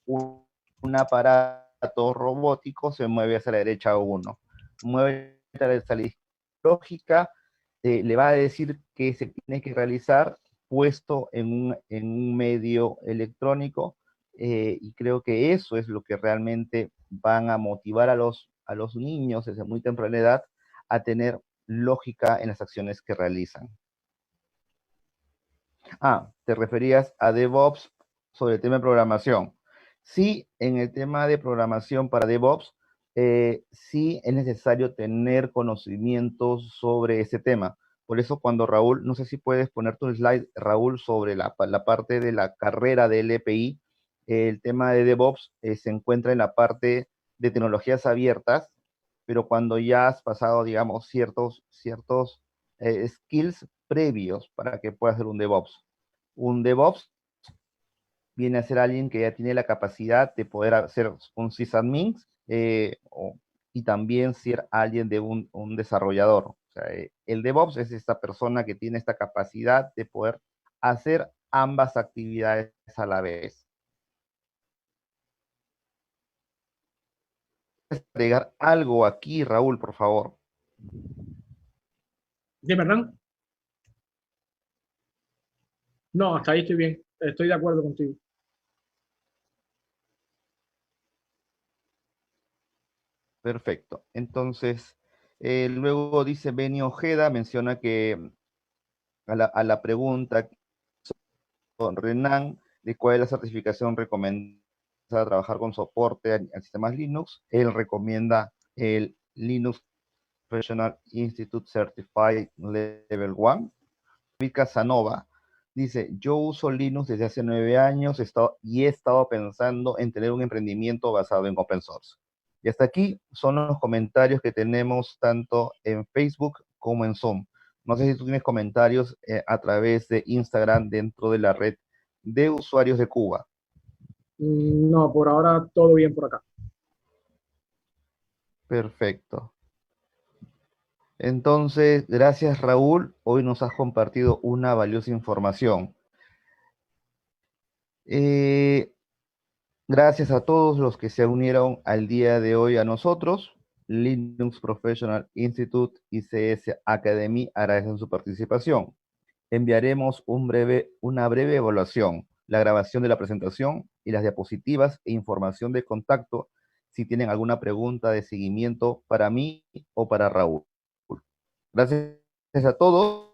Speaker 1: un aparato robótico se mueve hacia la derecha uno. Mueve hacia la lógica, le va a decir que se tiene que realizar puesto en un medio electrónico, y creo que eso es lo que realmente van a motivar a los niños desde muy temprana edad a tener lógica en las acciones que realizan. Ah, te referías a DevOps sobre el tema de programación. Sí, en el tema de programación para DevOps, sí es necesario tener conocimientos sobre ese tema, Por eso cuando Raúl, no sé si puedes poner tu slide, Raúl, sobre la parte de la carrera del EPI, el tema de DevOps se encuentra en la parte de tecnologías abiertas, pero cuando ya has pasado, digamos, ciertos skills previos para que puedas hacer un DevOps. Un DevOps viene a ser alguien que ya tiene la capacidad de poder hacer un sysadmin y también ser alguien de un desarrollador. O sea, el DevOps es esta persona que tiene esta capacidad de poder hacer ambas actividades a la vez. Agregar algo aquí, Raúl, por favor.
Speaker 2: ¿Sí, Hernán? No, hasta ahí estoy bien. Estoy de acuerdo contigo.
Speaker 1: Perfecto. Entonces, luego dice Benny Ojeda, menciona que a la pregunta Renan de cuál es la certificación recomendada para trabajar con soporte a sistemas Linux, él recomienda el Linux Professional Institute Certified Level 1. David Casanova dice, yo uso Linux desde hace 9 años y he estado pensando en tener un emprendimiento basado en open source. Y hasta aquí son los comentarios que tenemos tanto en Facebook como en Zoom. No sé si tú tienes comentarios a través de Instagram dentro de la red de usuarios de Cuba.
Speaker 2: No, por ahora todo bien por acá.
Speaker 1: Perfecto. Entonces, gracias Raúl. Hoy nos has compartido una valiosa información. Gracias a todos los que se unieron al día de hoy a nosotros. Linux Professional Institute y CS Academy agradecen su participación. Enviaremos una breve evaluación, la grabación de la presentación y las diapositivas e información de contacto si tienen alguna pregunta de seguimiento para mí o para Raúl. Gracias a todos.